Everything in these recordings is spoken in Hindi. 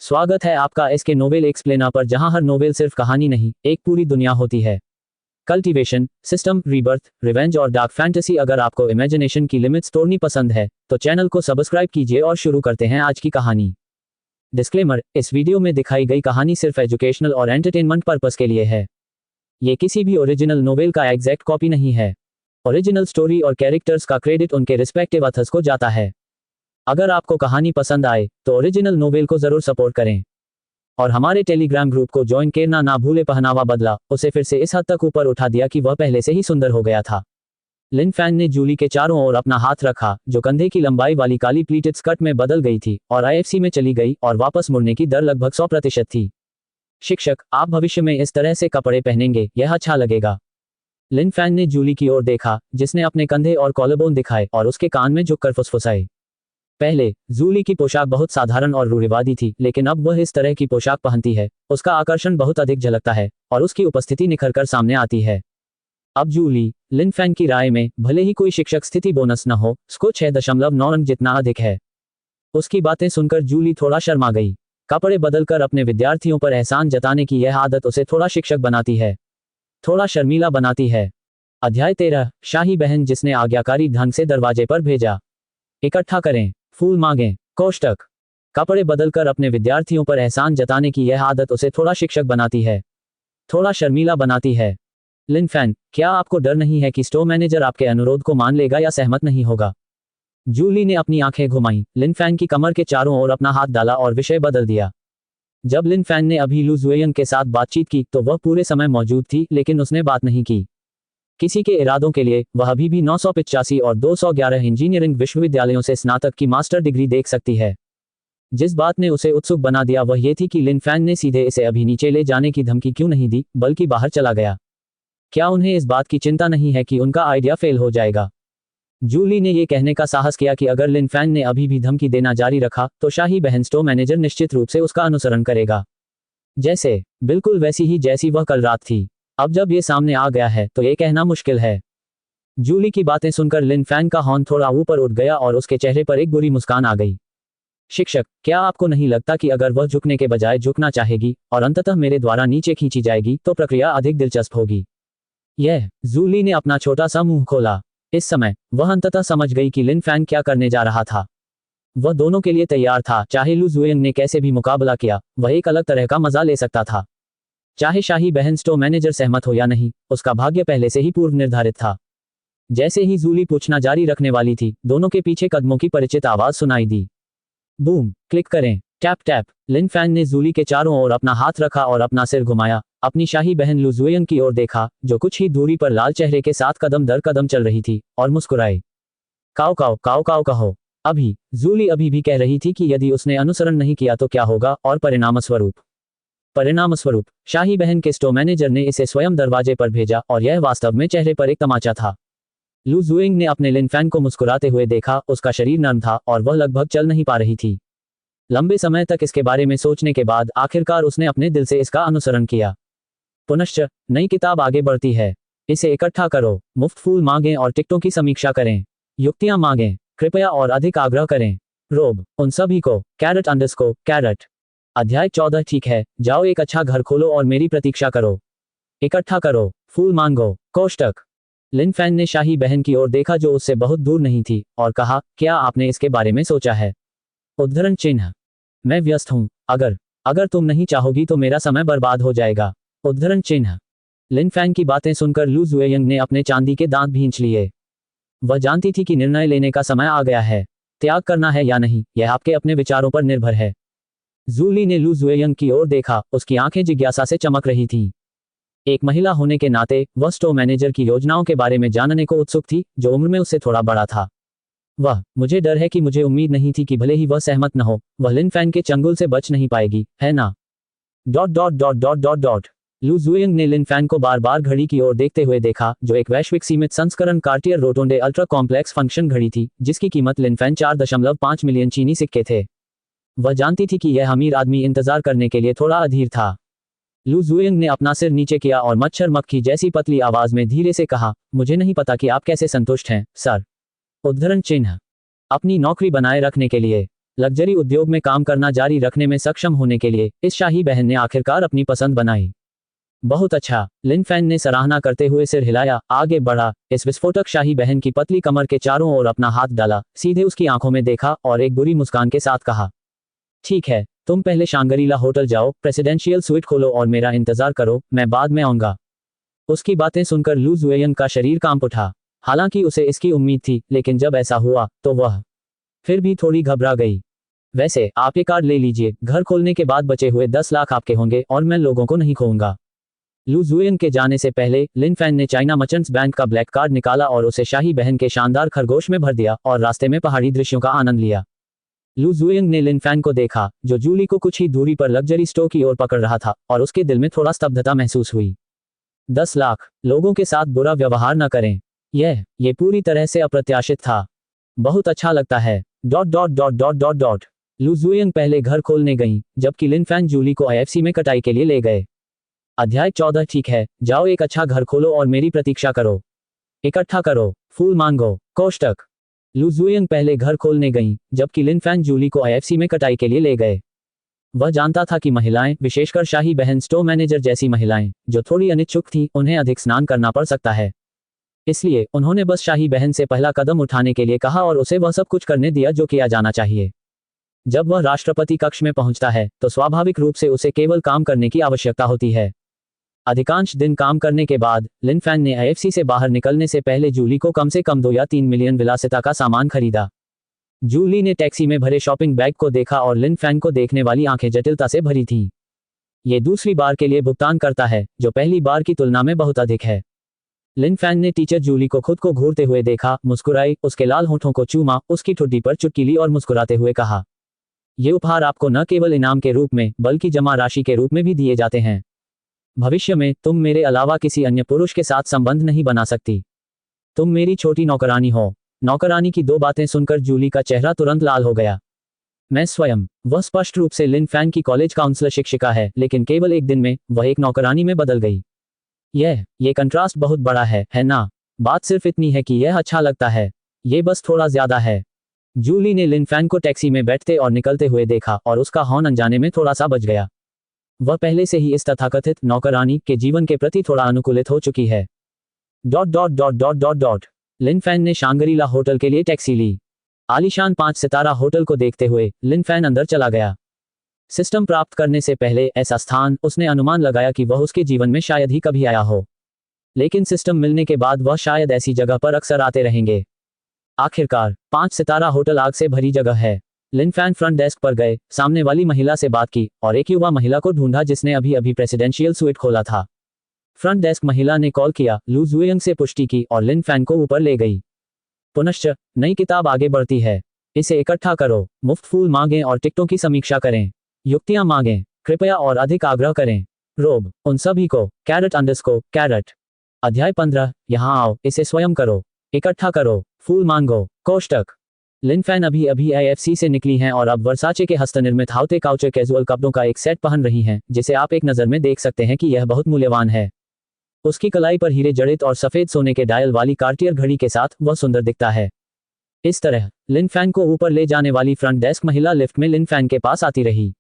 स्वागत है आपका एसके नोवेल एक्सप्लेनर पर, जहां हर नोवेल सिर्फ कहानी नहीं, एक पूरी दुनिया होती है। कल्टीवेशन, सिस्टम, रीबर्थ, रिवेंज और डार्क फैंटेसी। अगर आपको इमेजिनेशन की लिमिट्स तोड़नी पसंद है तो चैनल को सब्सक्राइब कीजिए और शुरू करते हैं आज की कहानी। डिस्क्लेमर, इस वीडियो में दिखाई गई कहानी सिर्फ एजुकेशनल और एंटरटेनमेंट पर्पस के लिए है। ये किसी भी ओरिजिनल नोवेल का एग्जैक्ट कॉपी नहीं है। ओरिजिनल स्टोरी और कैरेक्टर्स का क्रेडिट उनके रिस्पेक्टिव ऑथर्स को जाता है। अगर आपको कहानी पसंद आए तो ओरिजिनल नोवेल को जरूर सपोर्ट करें और हमारे टेलीग्राम ग्रुप को ज्वाइन करना ना भूले। पहनावा बदला, उसे फिर से इस हद तक ऊपर उठा दिया कि वह पहले से ही सुंदर हो गया था। लिन फैन ने जूली के चारों ओर अपना हाथ रखा, जो कंधे की लंबाई वाली काली प्लीटेड स्कर्ट में बदल गई थी और आईएफसी में चली गई, और वापस मुड़ने की दर लगभग 100% थी। शिक्षक, आप भविष्य में इस तरह से कपड़े पहनेंगे, यह अच्छा लगेगा। लिन फैन ने जूली की ओर देखा, जिसने अपने कंधे और कॉलरबोन दिखाए और उसके कान में झुककर फुसफुसाए। पहले जूली की पोशाक बहुत साधारण और रूढ़िवादी थी, लेकिन अब वह इस तरह की पोशाक पहनती है, उसका आकर्षण बहुत अधिक झलकता है और उसकी उपस्थिति निखरकर सामने आती है। अब जूली, लिन फैन की राय में, भले ही कोई शिक्षक स्थिति बोनस न हो, उसको 6.9 अंक जितना अधिक है। उसकी बातें सुनकर जूली थोड़ा शर्मा गई। कपड़े बदलकर अपने विद्यार्थियों पर एहसान जताने की यह आदत उसे थोड़ा शिक्षक बनाती है, थोड़ा शर्मीला बनाती है। अध्याय 13, शाही बहन जिसने आज्ञाकारी ढंग से दरवाजे पर भेजा। इकट्ठा करें, फूल मांगें। कोष्टक, कपड़े बदलकर अपने विद्यार्थियों पर एहसान जताने की यह आदत उसे थोड़ा शिक्षक बनाती है, थोड़ा शर्मीला बनाती है। लिन फैन, क्या आपको डर नहीं है कि स्टोर मैनेजर आपके अनुरोध को मान लेगा या सहमत नहीं होगा? जूली ने अपनी आंखें घुमाई, लिन फैन की कमर के चारों ओर अपना हाथ डाला और विषय बदल दिया। जब लिन फैन ने अभी लू जुएयंग के साथ बातचीत की तो वह पूरे समय मौजूद थी, लेकिन उसने बात नहीं की। किसी के इरादों के लिए वह अभी भी 985 और 211 इंजीनियरिंग विश्वविद्यालयों से स्नातक की मास्टर डिग्री देख सकती है। जिस बात ने उसे उत्सुक बना दिया वह ये थी कि लिन फैन ने सीधे इसे अभी नीचे ले जाने की धमकी क्यों नहीं दी, बल्कि बाहर चला गया। क्या उन्हें इस बात की चिंता नहीं है कि उनका आइडिया फेल हो जाएगा? जूली ने यह कहने का साहस किया कि अगर लिन फैन ने अभी भी धमकी देना जारी रखा तो शाही बहन स्टोर मैनेजर निश्चित रूप से उसका अनुसरण करेगा, बिल्कुल वैसी ही जैसी वह कल रात थी। अब जब ये सामने आ गया है तो ये कहना मुश्किल है। जूली की बातें सुनकर लिन फैन का हौन थोड़ा ऊपर उठ गया और उसके चेहरे पर एक बुरी मुस्कान आ गई। शिक्षक, क्या आपको नहीं लगता कि अगर वह झुकने के बजाय झुकना चाहेगी और अंततः मेरे द्वारा नीचे खींची जाएगी तो प्रक्रिया अधिक दिलचस्प होगी? जूली ने अपना छोटा सा मुंह खोला। इस समय वह अंततः समझ गई कि लिन फैन क्या करने जा रहा था। वह दोनों के लिए तैयार था। चाहे लू जुएयंग ने कैसे भी मुकाबला किया, वह एक अलग तरह का मजा ले सकता था। चाहे शाही बहन स्टोर मैनेजर सहमत हो या नहीं, उसका भाग्य पहले से ही पूर्व निर्धारित था। जैसे ही जूली पूछना जारी रखने वाली थी, दोनों के पीछे कदमों की परिचित आवाज सुनाई दी। बूम, क्लिक करें, टैप टैप। लिन फैन ने जूली के चारों ओर अपना हाथ रखा और अपना सिर घुमाया, अपनी शाही बहन लू जुएयंग की ओर देखा, जो कुछ ही दूरी पर लाल चेहरे के साथ कदम दर कदम चल रही थी, और मुस्कुराए। काओ काओ काओ काओ कहो। जूली अभी भी कह रही थी कि यदि उसने अनुसरण नहीं किया तो क्या होगा, और परिणामस्वरूप शाही बहन के स्टोर मैनेजर ने इसे स्वयं दरवाजे पर भेजा, और यह वास्तव में चेहरे पर एक तमाचा था। लू जुएयंग ने अपने लिन फैन को मुस्कुराते हुए देखा। उसका शरीर नर्म था और वह लगभग चल नहीं पा रही थी। लंबे समय तक इसके बारे में सोचने के बाद आखिरकार उसने अपने दिल से इसका अनुसरण किया। पुनश्च नई किताब आगे बढ़ती है। इसे इकट्ठा करो, मुफ्त फूल मांगें और टिकटों की समीक्षा करें, युक्तियां मांगें, कृपया और अधिक आग्रह करें। रोब, उन सभी को कैरेट। अध्याय 14, ठीक है, जाओ एक अच्छा घर खोलो और मेरी प्रतीक्षा करो। इकट्ठा करो, फूल मांगो। कोष्टक, लिन फैन ने शाही बहन की ओर देखा जो उससे बहुत दूर नहीं थी, और कहा, क्या आपने इसके बारे में सोचा है? उद्धरण चिन्ह, मैं व्यस्त हूं, अगर तुम नहीं चाहोगी तो मेरा समय बर्बाद हो जाएगा। उद्धरण चिन्ह। लिन फैन की बातें सुनकर लू जुएयंग ने अपने चांदी के दांत भींच लिए। वह जानती थी कि निर्णय लेने का समय आ गया है। त्याग करना है या नहीं, यह आपके अपने विचारों पर निर्भर है। जूली ने लू जुएयंग की ओर देखा, उसकी आंखें जिज्ञासा से चमक रही थीं। एक महिला होने के नाते वह स्टोर मैनेजर की योजनाओं के बारे में जानने को उत्सुक थी, जो उम्र में उससे थोड़ा बड़ा था। मुझे डर है कि मुझे उम्मीद नहीं थी कि भले ही वह सहमत न हो, वह लिन फैन के चंगुल से बच नहीं पाएगी, है ना? लू जुएयंग ने लिन फैन को बार बार घड़ी की ओर देखते हुए देखा, जो एक वैश्विक सीमित संस्करण कार्टियर रोटोंडे अल्ट्रा कॉम्प्लेक्स फंक्शन घड़ी थी, जिसकी कीमत लिन फैन 4.5 मिलियन चीनी सिक्के थे। वह जानती थी कि यह अमीर आदमी इंतजार करने के लिए थोड़ा अधीर था। लू जुएयंग ने अपना सिर नीचे किया और मच्छर मक्खी जैसी पतली आवाज में धीरे से कहा, मुझे नहीं पता कि आप कैसे संतुष्ट हैं, सर। उद्धरण चिन्ह। अपनी नौकरी बनाए रखने के लिए लग्जरी उद्योग में काम करना जारी रखने में सक्षम होने के लिए इस शाही बहन ने आखिरकार अपनी पसंद बनाई। बहुत अच्छा, लिन फैन ने सराहना करते हुए सिर हिलाया, आगे बढ़ा, इस विस्फोटक शाही बहन की पतली कमर के चारों ओर अपना हाथ डाला, सीधे उसकी आंखों में देखा और एक बुरी मुस्कान के साथ कहा, ठीक है, तुम पहले शांगरीला होटल जाओ, प्रेसिडेंशियल स्वीट खोलो और मेरा इंतजार करो, मैं बाद में आऊंगा। उसकी बातें सुनकर लू जुएयंग का शरीर कांप उठा। हालांकि उसे इसकी उम्मीद थी, लेकिन जब ऐसा हुआ तो वह फिर भी थोड़ी घबरा गई। वैसे आप ये कार्ड ले लीजिए, घर खोलने के बाद बचे हुए 10 लाख आपके होंगे और मैं लोगों को नहीं खोऊंगा। लू जुएन के जाने से पहले लिन फैन ने चाइना मर्चेंट्स बैंक का ब्लैक कार्ड निकाला और उसे शाही बहन के शानदार खरगोश में भर दिया और रास्ते में पहाड़ी दृश्यों का आनंद लिया। लू जुएंग ने लिन फैन को देखा, जो जूली को कुछ ही दूरी पर लग्जरी स्टोर की ओर पकड़ रहा था, और उसके दिल में थोड़ा स्तब्धता महसूस हुई। 10 लाख, लोगों के साथ बुरा व्यवहार न करें। ये पूरी तरह से अप्रत्याशित था। बहुत अच्छा लगता है। ... लू जुएंग पहले घर खोलने गईं, जबकि लिन फैन जूली को आईएफसी में कटाई के लिए ले गए। अध्याय 14। ठीक है, जाओ एक अच्छा घर खोलो और मेरी प्रतीक्षा करो। इकट्ठा करो, फूल मांगो। कोष्टक। लू जुएंग पहले घर खोलने गईं, जबकि लिन फैन जूली को आईएफसी में कटाई के लिए ले गए। वह जानता था कि महिलाएं, विशेषकर शाही बहन स्टोर मैनेजर जैसी महिलाएं, जो थोड़ी अनिच्छुक थीं, उन्हें अधिक स्नान करना पड़ सकता है। इसलिए उन्होंने बस शाही बहन से पहला कदम उठाने के लिए कहा और उसे वह सब कुछ करने दिया जो किया जाना चाहिए। जब वह राष्ट्रपति कक्ष में पहुंचता है, तो स्वाभाविक रूप से उसे केवल काम करने की आवश्यकता होती है। अधिकांश दिन काम करने के बाद लिन फैन ने आईएफसी से बाहर निकलने से पहले जूली को कम से कम 2 या 3 मिलियन विलासिता का सामान खरीदा। जूली ने टैक्सी में भरे शॉपिंग बैग को देखा और लिन फैन को देखने वाली आंखें जटिलता से भरी थीं। ये दूसरी बार के लिए भुगतान करता है, जो पहली बार की तुलना में बहुत अधिक है। लिन फैन ने टीचर जूली को खुद को घूरते हुए देखा, मुस्कुराई, उसके लाल होठों को चूमा, उसकी ठुड्डी पर चुटकी ली और मुस्कुराते हुए कहा, ये उपहार आपको न केवल इनाम के रूप में, बल्कि जमा राशि के रूप में भी दिए जाते हैं। भविष्य में तुम मेरे अलावा किसी अन्य पुरुष के साथ संबंध नहीं बना सकती। तुम मेरी छोटी नौकरानी हो। नौकरानी की 2 बातें सुनकर जूली का चेहरा तुरंत लाल हो गया। मैं स्वयं। वह स्पष्ट रूप से लिन फैन की कॉलेज काउंसलर शिक्षिका है, लेकिन केवल एक दिन में वह एक नौकरानी में बदल गई। ये कंट्रास्ट बहुत बड़ा है ना? बात सिर्फ इतनी है कि यह अच्छा लगता है। ये बस थोड़ा ज्यादा है। जूली ने लिन फैन को टैक्सी में बैठते और निकलते हुए देखा और उसका हॉर्न अनजाने में थोड़ा सा बज गया। वह पहले से ही इस तथाकथित नौकरानी के जीवन के प्रति थोड़ा अनुकूलित हो चुकी है। ... लिन फैन ने शांगरीला होटल के लिए टैक्सी ली। आलीशान 5 सितारा होटल को देखते हुए लिन फैन अंदर चला गया। सिस्टम प्राप्त करने से पहले ऐसा स्थान, उसने अनुमान लगाया कि वह उसके जीवन में शायद ही कभी आया हो। लेकिन सिस्टम मिलने के बाद वह शायद ऐसी जगह पर अक्सर आते रहेंगे। आखिरकार 5 सितारा होटल आग से भरी जगह है। लिन फैन फ्रंट डेस्क पर गए, सामने वाली महिला से बात की और एक युवा महिला को ढूंढा जिसने अभी अभी प्रेसिडेंशियल स्वीट खोला था। फ्रंट डेस्क महिला ने कॉल किया, लू जुएंग से पुष्टि की और लिन फैन को ऊपर ले गई। पुनश्च नई किताब आगे बढ़ती है। इसे इकट्ठा करो, मुफ्त फूल मांगें और टिकटों की समीक्षा करें। युक्तियां मांगें, कृपया और अधिक आग्रह करें। रोब, उन सभी को, कैरेट। अध्याय 15। यहाँ आओ, इसे स्वयं करो। इकट्ठा करो, फूल मांगो। कोष्टक। लिन फैन अभी अभी आईएफसी से निकली हैं और अब वर्साचे के हस्तनिर्मित हाउते काउचे कैजुअल कपड़ों का एक सेट पहन रही हैं, जिसे आप एक नज़र में देख सकते हैं कि यह बहुत मूल्यवान है। उसकी कलाई पर हीरे जड़ित और सफेद सोने के डायल वाली कार्टियर घड़ी के साथ वह सुंदर दिखता है। इस तरह लिन फैन को ऊपर ले जाने वाली फ्रंट डेस्क महिला लिफ्ट में लिन फैन के पास आती रही,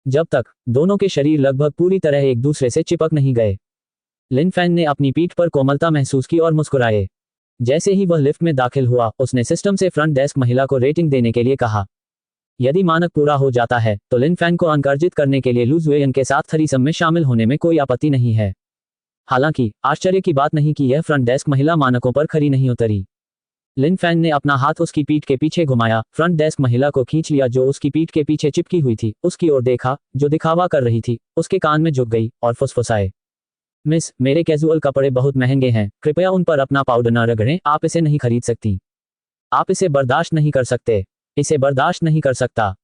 जब तक दोनों के शरीर लगभग पूरी तरह एक दूसरे से चिपक नहीं गए। लिन फैन ने अपनी पीठ पर कोमलता महसूस की और मुस्कुराए। जैसे ही वह लिफ्ट में दाखिल हुआ, उसने सिस्टम से फ्रंट डेस्क महिला को रेटिंग देने के लिए कहा। यदि मानक पूरा हो जाता है, तो लिन फैन को अंक अर्जित करने के लिए लू जुएन के साथ थरीसम में शामिल होने में कोई आपत्ति नहीं है। हालांकि आश्चर्य की बात नहीं कि यह फ्रंट डेस्क महिला मानकों पर खरी नहीं उतरी। लिन फैन ने अपना हाथ उसकी पीठ के पीछे घुमाया, फ्रंट डेस्क महिला को खींच लिया जो उसकी पीठ के पीछे चिपकी हुई थी, उसकी ओर देखा जो दिखावा कर रही थी, उसके कान में झुक गई और फुसफुसाए, मिस, मेरे कैजुअल कपड़े बहुत महंगे हैं, कृपया उन पर अपना पाउडर न रगड़ें, आप इसे नहीं खरीद सकती। आप इसे बर्दाश्त नहीं कर सकते। इसे बर्दाश्त नहीं कर सकता।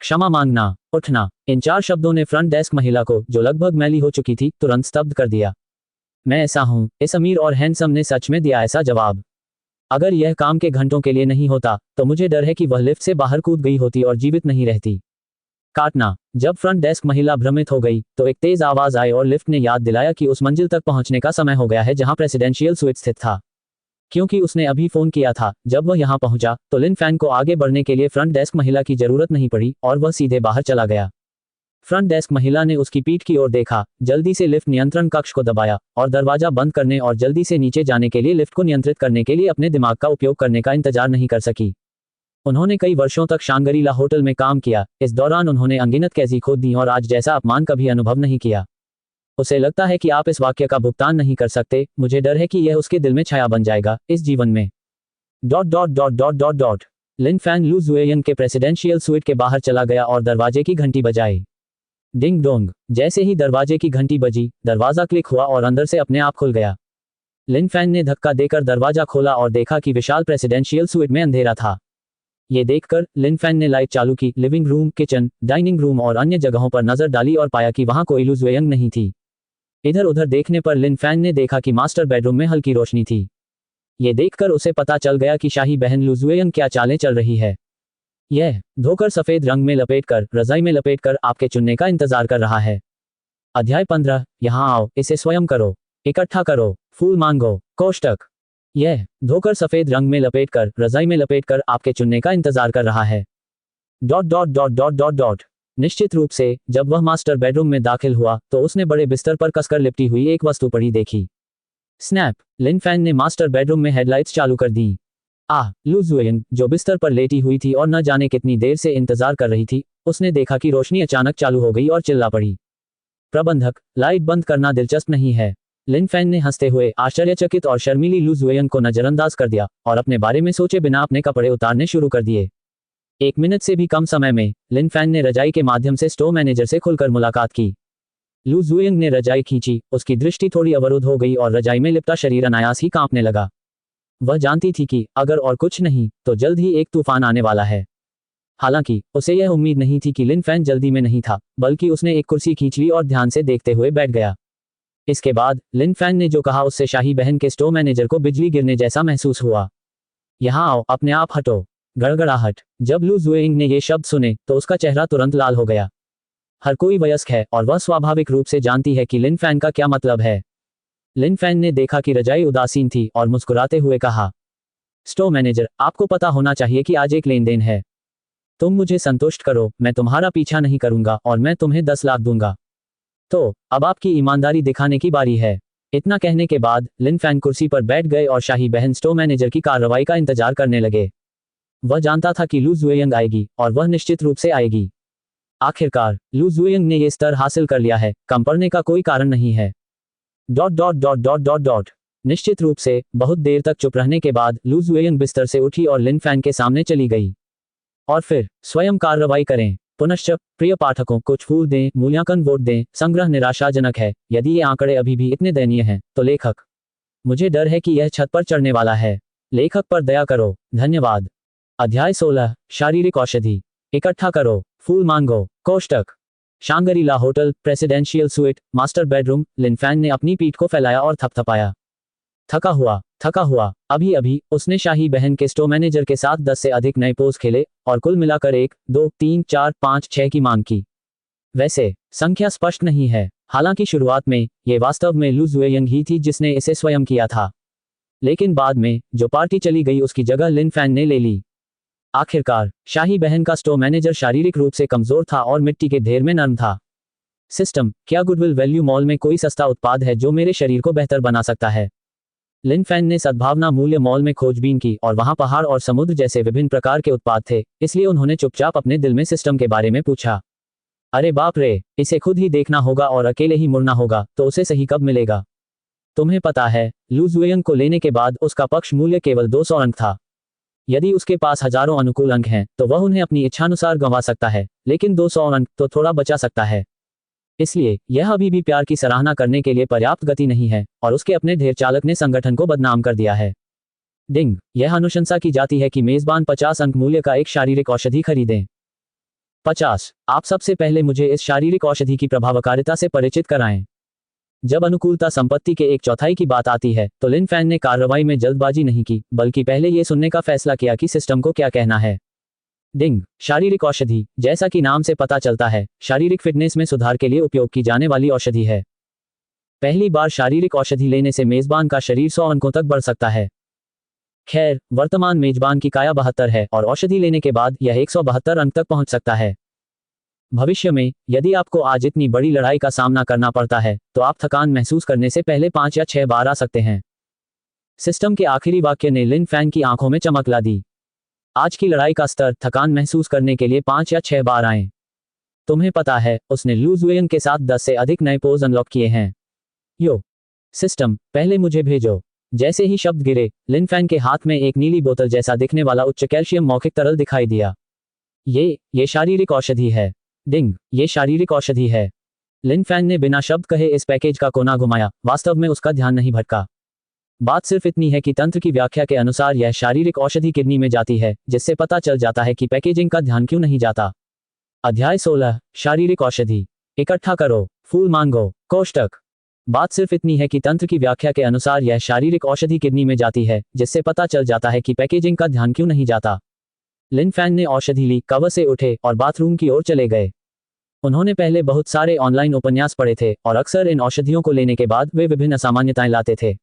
क्षमा मांगना, उठना। इन 4 शब्दों ने फ्रंट डेस्क महिला को, जो लगभग मैली हो चुकी थी, तुरंत स्तब्ध कर दिया। मैं ऐसा हूं, इस अमीर और हैंडसम ने सच में दिया ऐसा जवाब। अगर यह काम के घंटों के लिए नहीं होता, तो मुझे डर है कि वह लिफ्ट से बाहर कूद गई होती और जीवित नहीं रहती। काटना। जब फ्रंट डेस्क महिला भ्रमित हो गई, तो एक तेज आवाज आई और लिफ्ट ने याद दिलाया कि उस मंजिल तक पहुंचने का समय हो गया है जहां प्रेसिडेंशियल स्वीट स्थित था। क्योंकि उसने अभी फोन किया था। जब वह यहाँ पहुंचा तो लिन फैन को आगे बढ़ने के लिए फ्रंट डेस्क महिला की जरूरत नहीं पड़ी और वह सीधे बाहर चला गया। फ्रंट डेस्क महिला ने उसकी पीठ की ओर देखा, जल्दी से लिफ्ट नियंत्रण कक्ष को दबाया और दरवाजा बंद करने और जल्दी से नीचे जाने के लिए लिफ्ट को नियंत्रित करने के लिए अपने दिमाग का उपयोग करने का इंतजार नहीं कर सकी। उन्होंने कई वर्षों तक शांगरी-ला होटल में काम किया। इस दौरान उन्होंने अनगिनत कैदी खो दी और आज जैसा अपमान कभी अनुभव नहीं किया। उसे लगता है कि आप इस वाक्य का भुगतान नहीं कर सकते। मुझे डर है कि यह उसके दिल में छाया बन जाएगा इस जीवन में। ... लिन फैन लू जुएयंग के प्रेसिडेंशियल स्वीट के बाहर चला गया और दरवाजे की घंटी बजाई। Ding dong. जैसे ही दरवाजे की घंटी बजी, दरवाजा क्लिक हुआ और अंदर से अपने आप खुल गया। लिन फैन ने धक्का देकर दरवाजा खोला और देखा कि विशाल प्रेसिडेंशियल स्वीट में अंधेरा था। ये देखकर लिन फैन ने लाइट चालू की, living room, kitchen, dining room और अन्य जगहों पर नजर डाली और पाया कि वहां कोई लू जुएयंग नहीं थी। इधर उधर देखने पर लिन फैन ने देखा कि मास्टर बेडरूम में हल्की रोशनी थी। ये देखकर उसे पता चल गया कि शाही बहन लू जुएयंग क्या चालें चल रही है। यह धोकर सफेद रंग में लपेटकर, रजाई में लपेटकर आपके चुनने का इंतजार कर रहा है। अध्याय 15। यहाँ आओ, इसे स्वयं करो, इकट्ठा करो, फूल मांगो। कोष्टक। यह धोकर सफेद रंग में लपेटकर, रजाई में लपेटकर आपके चुनने का इंतजार कर रहा है। ... निश्चित रूप से जब वह मास्टर बेडरूम में दाखिल हुआ तो उसने बड़े बिस्तर पर कसकर लिपटी हुई एक वस्तु पड़ी देखी। स्नैप। लिन फैन ने मास्टर बेडरूम में हेडलाइट्स चालू कर दी। लू जुएयंग, जो बिस्तर पर लेटी हुई थी और न जाने कितनी देर से इंतजार कर रही थी, उसने देखा कि रोशनी अचानक चालू हो गई और चिल्ला पड़ी। प्रबंधक, लाइट बंद करना दिलचस्प नहीं है। लिन फैन ने हंसते हुए आश्चर्यचकित और शर्मीली लू जुएयंग को नजरअंदाज कर दिया और अपने बारे में सोचे बिना अपने कपड़े उतारने शुरू कर दिए। 1 मिनट से भी कम समय में लिन फैन ने रजाई के माध्यम से स्टोर मैनेजर से खुलकर मुलाकात की। लू जुएयंग ने रजाई खींची, उसकी दृष्टि थोड़ी अवरुद्ध हो गई और रजाई में लिपटा शरीर अनायास ही कांपने लगा। वह जानती थी कि अगर और कुछ नहीं तो जल्द ही एक तूफान आने वाला है। हालांकि उसे यह उम्मीद नहीं थी कि लिन फैन जल्दी में नहीं था, बल्कि उसने एक कुर्सी खींच ली और ध्यान से देखते हुए बैठ गया। इसके बाद लिन फैन ने जो कहा उससे शाही बहन के स्टोर मैनेजर को बिजली गिरने जैसा महसूस हुआ। यहाँ आओ, अपने आप हटो। गड़गड़ाहट। जब लू जुएयंग ने ये शब्द सुने तो उसका चेहरा तुरंत लाल हो गया। हर कोई वयस्क है और वह स्वाभाविक रूप से जानती है कि लिन फैन का क्या मतलब है। लिन फैन ने देखा कि रजाई उदासीन थी और मुस्कुराते हुए कहा, स्टोर मैनेजर, आपको पता होना चाहिए कि आज एक लेन देन है। तुम मुझे संतुष्ट करो, मैं तुम्हारा पीछा नहीं करूंगा और मैं तुम्हें 10 लाख दूंगा। तो अब आपकी ईमानदारी दिखाने की बारी है। इतना कहने के बाद लिन फैन कुर्सी पर बैठ गए और शाही बहन स्टोर मैनेजर की कार्रवाई का इंतजार करने लगे। वह जानता था कि लू जुएयंग आएगी और वह निश्चित रूप से आएगी। आखिरकार लू जुएयंग ने यह स्तर हासिल कर लिया है, कम पड़ने का कोई कारण नहीं है। ... निश्चित रूप से बहुत देर तक चुप रहने के बाद लू जुएयंग बिस्तर से उठी और लिन फैन के सामने चली गई। और फिर स्वयं कार्रवाई करें। पुनश्च प्रिय पाठकों, कुछ फूल दें, मूल्यांकन वोट दें। संग्रह निराशाजनक है। यदि ये आंकड़े अभी भी इतने दयनीय हैं तो लेखक, मुझे डर है कि यह छत पर चढ़ने वाला है। लेखक पर दया करो। धन्यवाद। अध्याय 16। शारीरिक औषधि। इकट्ठा करो, फूल मांगो। कोष्टक। Shangri-La hotel, presidential suite, master bedroom. Lin Fan ने अपनी पीठ को फैलाया और थपथपाया। थका हुआ। अभी अभी उसने शाही बहन के स्टोर मैनेजर के साथ 10 से अधिक नए पोज खेले और कुल मिलाकर 1, 2, 3, 4, 5, 6 की मांग की। वैसे संख्या स्पष्ट नहीं है, हालांकि शुरुआत में ये वास्तव में लू जुएयंग ही थी जिसने इसे स्वयं किया था। लेकिन बाद में जो पार्टी चली गई उसकी जगह लिन फैन ने ले ली। आखिरकार शाही बहन का स्टोर मैनेजर शारीरिक रूप से कमजोर था और मिट्टी के ढेर में नर्म था। सिस्टम, क्या गुडविल वैल्यू मॉल में कोई सस्ता उत्पाद है जो मेरे शरीर को बेहतर बना सकता है? लिन फैन ने सद्भावना मूल्य मॉल में खोजबीन की और वहां पहाड़ और समुद्र जैसे विभिन्न प्रकार के उत्पाद थे, इसलिए उन्होंने चुपचाप अपने दिल में सिस्टम के बारे में पूछा। अरे बाप रे, इसे खुद ही देखना होगा और अकेले ही मुड़ना होगा, तो उसे सही कब मिलेगा? तुम्हें पता है, लू जुएयंग को लेने के बाद उसका पक्ष मूल्य केवल 200 अंक था। यदि उसके पास हजारों अनुकूल अंक हैं तो वह उन्हें अपनी इच्छानुसार गंवा सकता है, लेकिन 200 अंक तो थोड़ा बचा सकता है। इसलिए यह अभी भी प्यार की सराहना करने के लिए पर्याप्त गति नहीं है और उसके अपने ढेर चालक ने संगठन को बदनाम कर दिया है। डिंग, यह अनुशंसा की जाती है कि मेजबान 50 अंक मूल्य का एक शारीरिक औषधि खरीदें। 50। आप सबसे पहले मुझे इस शारीरिक औषधि की प्रभावकारिता से परिचित कराएं। जब अनुकूलता संपत्ति के 1/4 की बात आती है तो लिन फैन ने कार्रवाई में जल्दबाजी नहीं की, बल्कि पहले यह सुनने का फैसला किया कि सिस्टम को क्या कहना है। डिंग, शारीरिक औषधि, जैसा कि नाम से पता चलता है, शारीरिक फिटनेस में सुधार के लिए उपयोग की जाने वाली औषधि है। पहली बार शारीरिक औषधि लेने से मेजबान का शरीर 100 अंकों तक बढ़ सकता है। खैर, वर्तमान मेजबान की काया 72 है और औषधि लेने के बाद यह 172 अंक तक पहुंच सकता है। भविष्य में यदि आपको आज इतनी बड़ी लड़ाई का सामना करना पड़ता है तो आप थकान महसूस करने से पहले 5 या 6 बार आ सकते हैं। सिस्टम के आखिरी वाक्य ने लिन फैंग की आंखों में चमक ला दी। आज की लड़ाई का स्तर थकान महसूस करने के लिए 5 या 6 बार आए। तुम्हें पता है, उसने लू जुएन के साथ 10 से अधिक नए पोज अनलॉक किए हैं। यो सिस्टम, पहले मुझे भेजो। जैसे ही शब्द गिरे, लिन फैंग के हाथ में एक नीली बोतल जैसा दिखने वाला उच्च कैल्शियम मौखिक तरल दिखाई दिया। ये शारीरिक औषधि है। डिंग, ये शारीरिक औषधि है। लिन फैंग ने बिना शब्द कहे इस पैकेज का कोना घुमाया, वास्तव में उसका ध्यान नहीं भटका। बात सिर्फ इतनी है कि तंत्र की व्याख्या के अनुसार यह शारीरिक औषधि किडनी में जाती है, जिससे पता चल जाता है कि पैकेजिंग का ध्यान क्यों नहीं जाता। अध्याय 16, शारीरिक औषधि। इकट्ठा करो, फूल मांगो। कोष्टक। बात सिर्फ इतनी है कि तंत्र की व्याख्या के अनुसार यह शारीरिक औषधि किडनी में जाती है, जिससे पता चल जाता है कि पैकेजिंग का ध्यान क्यों नहीं जाता। लिन फैंग ने औषधि ली, कवर से उठे और बाथरूम की ओर चले गए। उन्होंने पहले बहुत सारे ऑनलाइन उपन्यास पढ़े थे और अक्सर इन औषधियों को लेने के बाद वे विभिन्न असामान्यताएं लाते थे।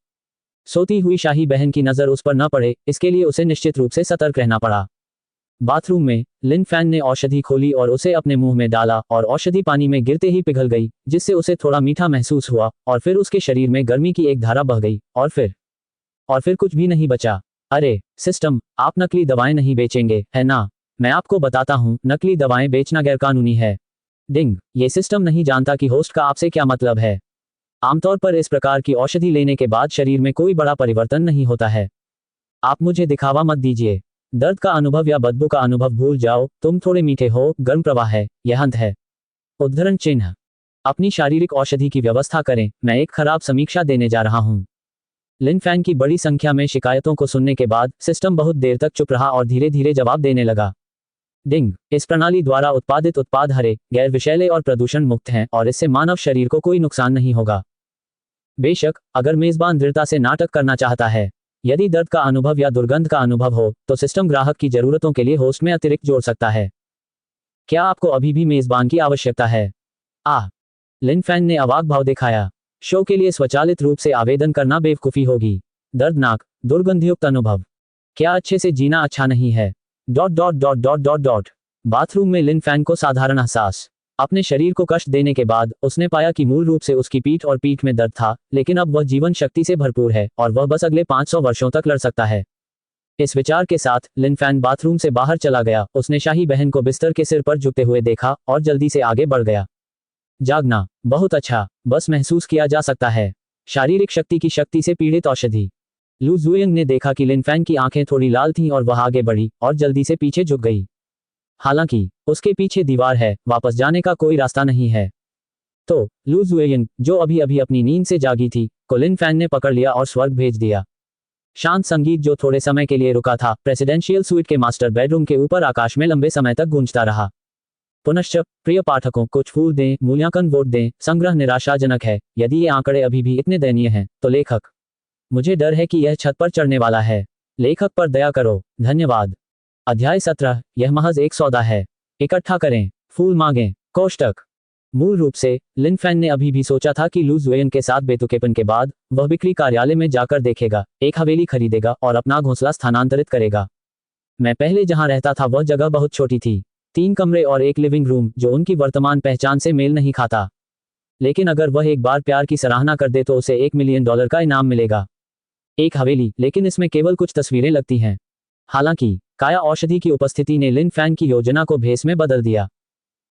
सोती हुई शाही बहन की नजर उस पर न पड़े, इसके लिए उसे निश्चित रूप से सतर्क रहना पड़ा। बाथरूम में लिन फैंग ने औषधि खोली और उसे अपने मुंह में डाला और औषधि पानी में गिरते ही पिघल गई, जिससे उसे थोड़ा मीठा महसूस हुआ और फिर उसके शरीर में गर्मी की एक धारा बह गई और फिर कुछ भी नहीं बचा। अरे सिस्टम, आप नकली दवाएं नहीं बेचेंगे, है ना? मैं आपको बताता हूं, नकली दवाएं बेचना गैरकानूनी है। डिंग, ये सिस्टम नहीं जानता कि होस्ट का आपसे क्या मतलब है। आमतौर पर इस प्रकार की औषधि लेने के बाद शरीर में कोई बड़ा परिवर्तन नहीं होता है। आप मुझे दिखावा मत दीजिए। दर्द का अनुभव या बदबू का अनुभव भूल जाओ, तुम थोड़े मीठे हो, गर्म प्रवाह है, यह अंत है। उद्धरण चिन्ह। अपनी शारीरिक औषधि की व्यवस्था करें, मैं एक खराब समीक्षा देने जा रहा हूं। लिन फैंग की बड़ी संख्या में शिकायतों को सुनने के बाद सिस्टम बहुत देर तक चुप रहा और धीरे धीरे जवाब देने लगा। डिंग, इस प्रणाली द्वारा उत्पादित उत्पाद हरे, गैर विषैले और प्रदूषण मुक्त हैं और इससे मानव शरीर को कोई नुकसान नहीं होगा। बेशक, अगर मेजबान दृढ़ता से नाटक करना चाहता है, यदि दर्द का अनुभव या दुर्गंध का अनुभव हो, तो सिस्टम ग्राहक की जरूरतों के लिए होस्ट में अतिरिक्त जोड़ सकता है। क्या आपको अभी भी मेजबान की आवश्यकता है? लिन फैंग ने अवाक भाव दिखाया। शो के लिए स्वचालित रूप से आवेदन करना बेवकूफी होगी। दर्दनाक, दुर्गंधयुक्त अनुभव। क्या अच्छे से जीना अच्छा नहीं है? ... बाथरूम में लिन फैंग को साधारण एहसास। अपने शरीर को कष्ट देने के बाद उसने पाया कि मूल रूप से उसकी पीठ और पीठ में दर्द था, लेकिन अब वह जीवन शक्ति से भरपूर है और वह बस अगले 500 वर्षों तक लड़ सकता है। इस विचार के साथ लिन फैंग बाथरूम से बाहर चला गया। उसने शाही बहन को बिस्तर के सिर पर झुकते हुए देखा और जल्दी से आगे बढ़ गया। जागना, बहुत अच्छा, बस महसूस किया जा सकता है। शारीरिक शक्ति की शक्ति से पीड़ित औषधि। लू जुएंग ने देखा कि लिन फैंग की आंखें थोड़ी लाल थीं और वह आगे बढ़ी और जल्दी से पीछे झुक गई। हालांकि उसके पीछे दीवार है, वापस जाने का कोई रास्ता नहीं है। तो लू जुएंग, जो अभी अभी अपनी नींद से जागी थी, को लिन फैंग ने पकड़ लिया और स्वर्ग भेज दिया। शांत संगीत जो थोड़े समय के लिए रुका था, प्रेसिडेंशियल स्वीट के मास्टर बेडरूम के ऊपर आकाश में लंबे समय तक गूंजता रहा। पुनश्च प्रिय पाठकों, कुछ फूल दें, मूल्यांकन वोट दें। संग्रह निराशाजनक है। यदि ये आंकड़े अभी भी इतने दयनीय हैं, तो लेखक, मुझे डर है कि यह छत पर चढ़ने वाला है। लेखक पर दया करो। धन्यवाद। अध्याय 17, यह महज एक सौदा है। इकट्ठा करें, फूल मांगें। कोष्टक। मूल रूप से लिन फैंग ने अभी भी सोचा था कि लू जुएन के साथ बेतुकेपन के बाद वह बिक्री कार्यालय में जाकर देखेगा, एक हवेली खरीदेगा और अपना घोंसला स्थानांतरित करेगा। मैं पहले जहां रहता था वह जगह बहुत छोटी थी, 3 कमरे और एक लिविंग रूम, जो उनकी वर्तमान पहचान से मेल नहीं खाता। लेकिन अगर वह एक बार प्यार की सराहना कर दे तो उसे $1 मिलियन का इनाम मिलेगा। एक हवेली, लेकिन इसमें केवल कुछ तस्वीरें लगती हैं। हालांकि काया औषधि की उपस्थिति ने लिन फैंग की योजना को भेस में बदल दिया।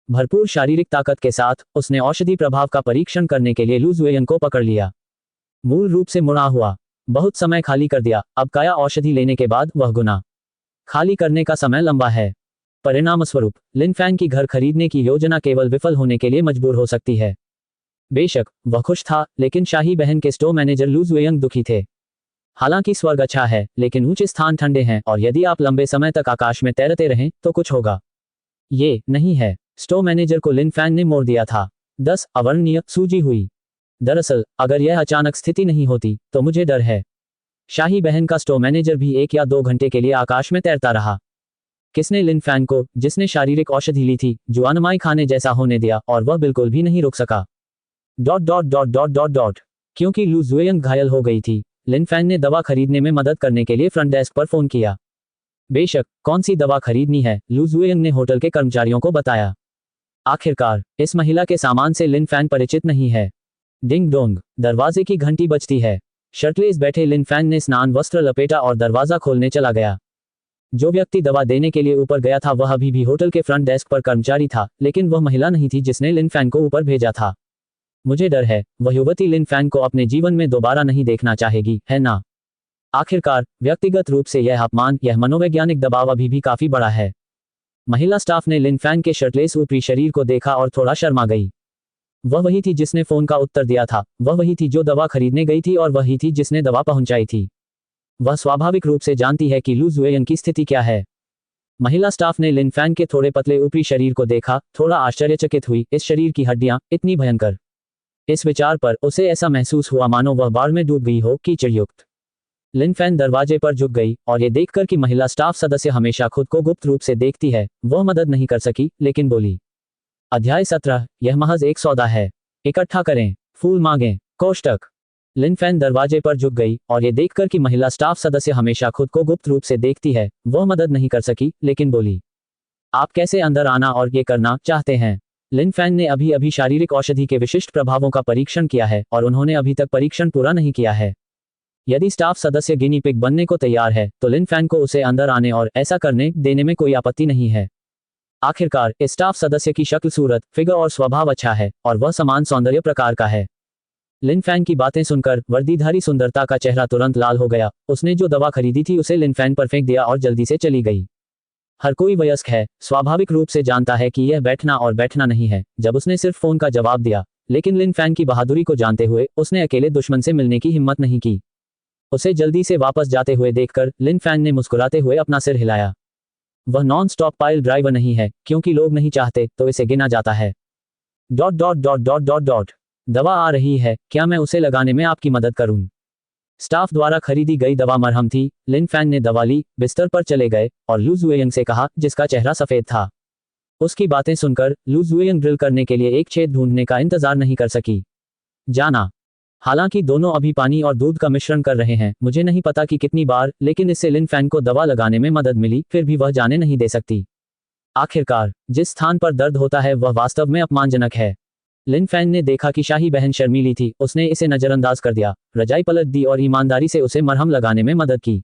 भरपूर शारीरिक ताकत के साथ उसने औषधि प्रभाव का परीक्षण करने के लिए लू जुएन को पकड़ लिया। मूल रूप से मुड़ा हुआ, बहुत समय खाली कर दिया। अब काया औषधि लेने के बाद वह गुना खाली करने का समय लंबा है। परिणामस्वरूप लिन फैंग की घर खरीदने की योजना केवल विफल होने के लिए मजबूर हो सकती है। बेशक वह खुश था, लेकिन शाही बहन के स्टोर मैनेजर लू जुएन दुखी थे। हालांकि स्वर्ग अच्छा है, लेकिन ऊंचे स्थान ठंडे हैं और यदि आप लंबे समय तक आकाश में तैरते रहें तो कुछ होगा। ये नहीं है। स्टोर मैनेजर को लिन फैंग ने मोड़ दिया था। 10 अवर्णनीय सूजी हुई। दरअसल अगर यह अचानक स्थिति नहीं होती तो मुझे डर है। शाही बहन का स्टोर मैनेजर भी 1 या 2 घंटे के लिए आकाश में तैरता रहा। किसने लिन फैंग को, जिसने शारीरिक औषधि ली थी, जुआनमाई खाने जैसा होने दिया और वह बिल्कुल भी नहीं रुक सका। क्योंकि लू जुएन घायल हो गई थी, लिन फैन ने दवा खरीदने में मदद करने के लिए फ्रंट डेस्क पर फोन किया। बेशक, कौन सी दवा खरीदनी है, लू जुएयंग ने होटल के कर्मचारियों को बताया। आखिरकार, इस महिला के सामान से लिन फैन परिचित नहीं है। डिंग डोंग, दरवाजे की घंटी बजती है। शर्टलेस बैठे लिन फैन ने स्नान वस्त्र लपेटा और दरवाजा खोलने चला गया। जो व्यक्ति दवा देने के लिए ऊपर गया था वह अभी भी होटल के फ्रंट डेस्क पर कर्मचारी था, लेकिन वह महिला नहीं थी जिसने लिन फैन को ऊपर भेजा था। मुझे डर है, वह युवती लिन फैन को अपने जीवन में दोबारा नहीं देखना चाहेगी, है ना? आखिरकार, व्यक्तिगत रूप से यह अपमान, यह मनोवैज्ञानिक दबाव अभी भी काफी बड़ा है। महिला स्टाफ ने लिन फैन के शर्टलेस ऊपरी शरीर को देखा और थोड़ा शर्मा गई। वह वही थी जिसने फोन का उत्तर दिया था, वह वही थी जो दवा खरीदने गई थी और वही थी जिसने दवा पहुंचाई थी। वह स्वाभाविक रूप से जानती है कि लू जुएयंग की स्थिति क्या है। महिला स्टाफ ने लिन फैन के थोड़े पतले ऊपरी शरीर को देखा, थोड़ा आश्चर्यचकित हुई। इस शरीर की हड्डियां इतनी भयंकर। इस विचार पर उसे ऐसा महसूस हुआ मानो वह बाढ़ में डूब गई हो, कीचड़युक्त। लिन फैन दरवाजे पर झुक गई और ये देखकर कि महिला स्टाफ सदस्य हमेशा खुद को गुप्त रूप से देखती है, वह मदद नहीं कर सकी, लेकिन बोली। अध्याय 17, यह महज एक सौदा है। इकट्ठा करें, फूल मांगें। कोष्टक। लिन फैन दरवाजे पर झुक गई और ये देखकर कि महिला स्टाफ सदस्य हमेशा खुद को गुप्त रूप से देखती है, वह मदद नहीं कर सकी, लेकिन बोली। आप कैसे अंदर आना और ये करना चाहते हैं? लिन फैन ने अभी अभी शारीरिक औषधि के विशिष्ट प्रभावों का परीक्षण किया है और उन्होंने अभी तक परीक्षण पूरा नहीं किया है। यदि स्टाफ सदस्य गिनी पिग बनने को तैयार है तो लिन फैन को उसे अंदर आने और ऐसा करने देने में कोई आपत्ति नहीं है। आखिरकार, इस स्टाफ सदस्य की शक्ल, सूरत, फिगर और स्वभाव अच्छा है और वह समान सौंदर्य प्रकार का है। लिन फैन की बातें सुनकर वर्दीधारी सुंदरता का चेहरा तुरंत लाल हो गया। उसने जो दवा खरीदी थी उसे लिन फैन पर फेंक दिया और जल्दी से चली गई। हर कोई वयस्क है, स्वाभाविक रूप से जानता है कि यह बैठना और बैठना नहीं है। जब उसने सिर्फ फोन का जवाब दिया, लेकिन लिन फैन की बहादुरी को जानते हुए उसने अकेले दुश्मन से मिलने की हिम्मत नहीं की। उसे जल्दी से वापस जाते हुए देखकर लिन फैन ने मुस्कुराते हुए अपना सिर हिलाया। वह नॉन स्टॉप पाइल ड्राइवर नहीं है, क्योंकि लोग नहीं चाहते तो इसे गिना जाता है। ... दवा आ रही है, क्या मैं उसे लगाने में आपकी मदद करूं? स्टाफ द्वारा खरीदी गई दवा मरहम थी। लिन फैन ने दवा ली, बिस्तर पर चले गए और लू जुएयंग से कहा, जिसका चेहरा सफेद था। उसकी बातें सुनकर लू जुएयंग ड्रिल करने के लिए एक छेद ढूंढने का इंतजार नहीं कर सकी। जाना। हालांकि दोनों अभी पानी और दूध का मिश्रण कर रहे हैं, मुझे नहीं पता कि कितनी बार, लेकिन इससे लिन फैन को दवा लगाने में मदद मिली, फिर भी वह जाने नहीं दे सकती। आखिरकार, जिस स्थान पर दर्द होता है वह वास्तव में अपमानजनक है। लिन फैन ने देखा कि शाही बहन शर्मीली थी, उसने इसे नजरअंदाज कर दिया, रजाई पलट दी और ईमानदारी से उसे मरहम लगाने में मदद की।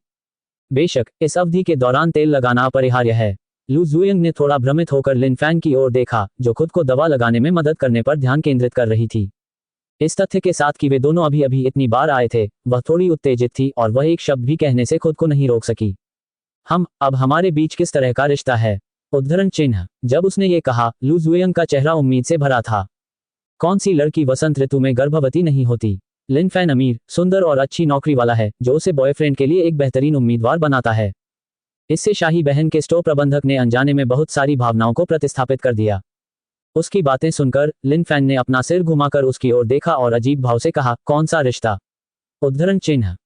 बेशक, इस अवधि के दौरान तेल लगाना अपरिहार्य है। लू जुएयंग ने थोड़ा भ्रमित होकर लिन फैन की ओर देखा, जो खुद को दवा लगाने में मदद करने पर ध्यान केंद्रित कर रही थी। इस तथ्य के साथ कि वे दोनों अभी अभी इतनी बार आए थे, वह थोड़ी उत्तेजित थी और वह एक शब्द भी कहने से खुद को नहीं रोक सकी। अब हमारे बीच किस तरह का रिश्ता है? उद्धरण चिन्ह। जब उसने ये कहा, लू जुएयंग का चेहरा उम्मीद से भरा था। कौन सी लड़की वसंत ऋतु में गर्भवती नहीं होती? लिन फैन अमीर, सुंदर और अच्छी नौकरी वाला है, जो उसे बॉयफ्रेंड के लिए एक बेहतरीन उम्मीदवार बनाता है। इससे शाही बहन के स्टोर प्रबंधक ने अनजाने में बहुत सारी भावनाओं को प्रतिस्थापित कर दिया। उसकी बातें सुनकर लिन फैन ने अपना सिर घुमाकर उसकी ओर देखा और अजीब भाव से कहा, कौन सा रिश्ता? उद्धरण चिन्ह।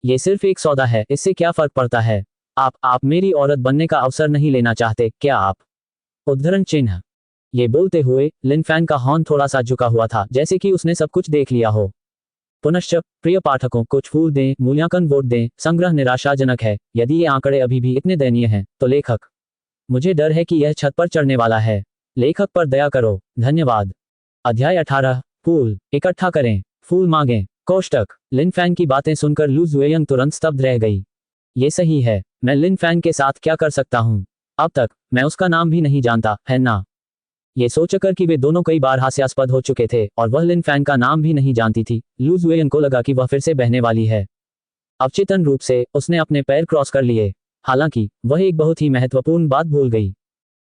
ये सिर्फ एक सौदा है, इससे क्या फर्क पड़ता है? आप मेरी औरत बनने का अवसर नहीं लेना चाहते क्या आप? उद्धरण चिन्ह। ये बोलते हुए लिन फैन का हॉर्न थोड़ा सा झुका हुआ था, जैसे कि उसने सब कुछ देख लिया हो। पुनश्च, प्रिय पाठकों, कुछ फूल दें, मूल्यांकन वोट दें। संग्रह निराशाजनक है। यदि ये आंकड़े अभी भी इतने दयनीय हैं, तो लेखक, मुझे डर है कि यह छत पर चढ़ने वाला है। लेखक पर दया करो। धन्यवाद। अध्याय 18, फूल इकट्ठा करें, फूल मांगें। कोष्टक। लिन फैन की बातें सुनकर लू जुएयंग तुरंत स्तब्ध रह गई। ये सही है, मैं लिन फैन के साथ क्या कर सकता हूँ? अब तक मैं उसका नाम भी नहीं जानता, है ना? ये सोचकर कि वे दोनों कई बार हास्यास्पद हो चुके थे और वह लिन फैन का नाम भी नहीं जानती थी, लू जुएयंग को लगा कि वह फिर से बहने वाली है। अवचेतन रूप से उसने अपने पैर क्रॉस कर लिए। हालांकि वह एक बहुत ही महत्वपूर्ण बात भूल गई,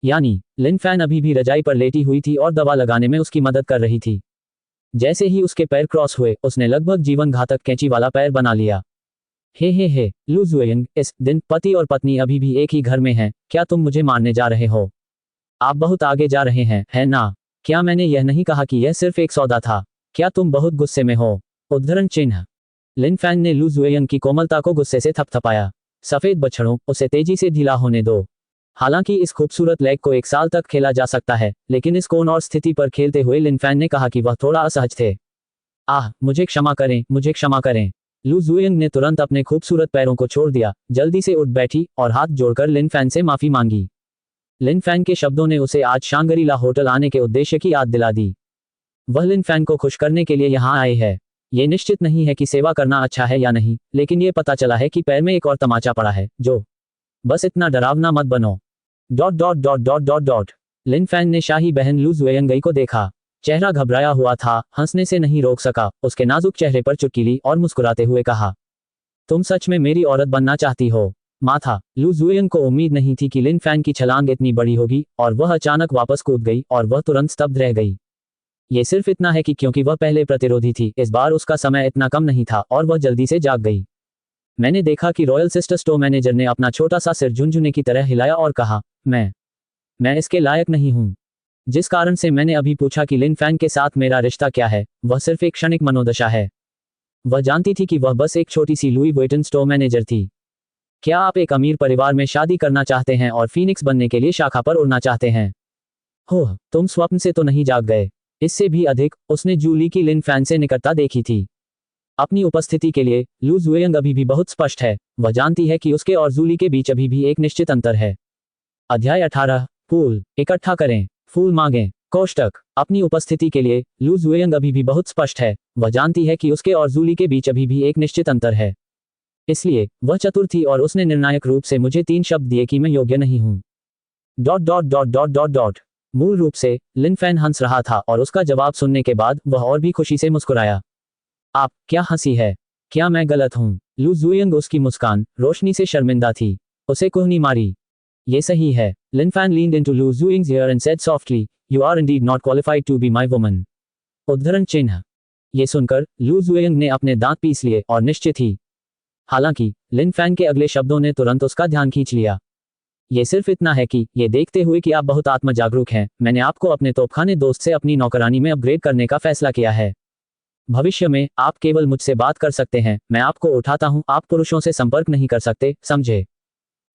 यानी लिन फैन अभी भी रजाई पर लेटी हुई थी और दवा लगाने में उसकी मदद कर रही थी। जैसे ही उसके पैर क्रॉस हुए, उसने लगभग जीवन घातक कैंची वाला पैर बना लिया। हे, लू जुएयंग, इस दिन पति और पत्नी अभी भी एक ही घर में हैं, क्या तुम मुझे मारने जा रहे हो? आप बहुत आगे जा रहे हैं, है ना? क्या मैंने यह नहीं कहा कि यह सिर्फ एक सौदा था? क्या तुम बहुत गुस्से में हो? उद्धरण चिन्ह। लिन फैन ने लू जुएयंग की कोमलता को गुस्से से थपथपाया। सफेद बछड़ों, उसे तेजी से ढीला होने दो। हालांकि इस खूबसूरत लेग को 1 साल तक खेला जा सकता है, लेकिन इस कोण और स्थिति पर खेलते हुए लिन फैन ने कहा कि वह थोड़ा असहज थे। मुझे क्षमा करें, मुझे क्षमा करें। लू जुएंग ने तुरंत अपने खूबसूरत पैरों को छोड़ दिया, जल्दी से उठ बैठी और हाथ जोड़कर लिन फैन से माफी मांगी। लिन फैन के शब्दों ने उसे आज शांगरी-ला होटल आने के उद्देश्य की याद दिला दी। वह लिन फैन को खुश करने के लिए यहाँ आए हैं। ये निश्चित नहीं है कि सेवा करना अच्छा है या नहीं, लेकिन ये पता चला है कि पैर में एक और तमाचा पड़ा है, जो बस इतना डरावना मत बनो। लिन फैन ने शाही बहन लू जुएंगई को देखा। चेहरा घबराया हुआ था, हंसने से नहीं रोक सका। उसके नाजुक चेहरे पर चुटकीली और मुस्कुराते हुए कहा, तुम सच में मेरी औरत बनना चाहती हो? माथा। लू जुएंग को उम्मीद नहीं थी कि लिन फैन की छलांग इतनी बड़ी होगी, और वह अचानक वापस कूद गई और वह तुरंत स्तब्ध रह गई। ये सिर्फ इतना है कि क्योंकि वह पहले प्रतिरोधी थी, इस बार उसका समय इतना कम नहीं था और वह जल्दी से जाग गई। मैंने देखा कि रॉयल सिस्टर स्टोर मैनेजर ने अपना छोटा सा सिर झुनझुने की तरह हिलाया और कहा, मैं इसके लायक नहीं हूं। जिस कारण से मैंने अभी पूछा कि लिन फैन के साथ मेरा रिश्ता क्या है, वह सिर्फ एक क्षणिक मनोदशा है। वह जानती थी कि वह बस एक छोटी सी लुई वुइटन स्टोर मैनेजर थी। क्या आप एक अमीर परिवार में शादी करना चाहते हैं और फीनिक्स बनने के लिए शाखा पर उड़ना चाहते हैं? हो, तुम स्वप्न से तो नहीं जाग गए। इससे भी अधिक, उसने जूली की लिन फैन से निकटता देखी थी। अपनी उपस्थिति के लिए लू जुएंग अभी भी बहुत स्पष्ट है। वह जानती है कि उसके और जूली के बीच अभी भी एक निश्चित अंतर है। अध्याय 18। फूल इकट्ठा करें, फूल मांगें। कोष्टक। अपनी उपस्थिति के लिए लू जुएंग अभी भी बहुत स्पष्ट है। वह जानती है कि उसके और जूली के बीच अभी भी एक निश्चित अंतर है। इसलिए वह चतुर थी और उसने निर्णायक रूप से मुझे 3 शब्द दिए कि मैं योग्य नहीं हूं। मूल रूप से लिन फैन हंस रहा था और उसका जवाब सुनने के बाद वह और भी खुशी से मुस्कुराया। आप क्या हंसी है? क्या मैं गलत हूं? लू जुएंग उसकी मुस्कान रोशनी से शर्मिंदा थी। उसे कुहनी मारी। ये सही है। लिन fan leaned into Lu Zuing's ear and said softly, "You are indeed not qualified to be my woman." उद्धरण चिन्ह। ये सुनकर लू जुएंग ने अपने दांत पीस लिए और निश्चित ही। हालांकि लिन फैन के अगले शब्दों ने तुरंत उसका ध्यान खींच लिया। ये सिर्फ इतना है कि ये देखते हुए कि आप बहुत आत्म जागरूक हैं, मैंने आपको अपने तोपखाने दोस्त से अपनी नौकरानी में अपग्रेड करने का फैसला किया है। भविष्य में आप केवल मुझसे बात कर सकते हैं, मैं आपको उठाता हूं, आप पुरुषों से संपर्क नहीं कर सकते, समझे?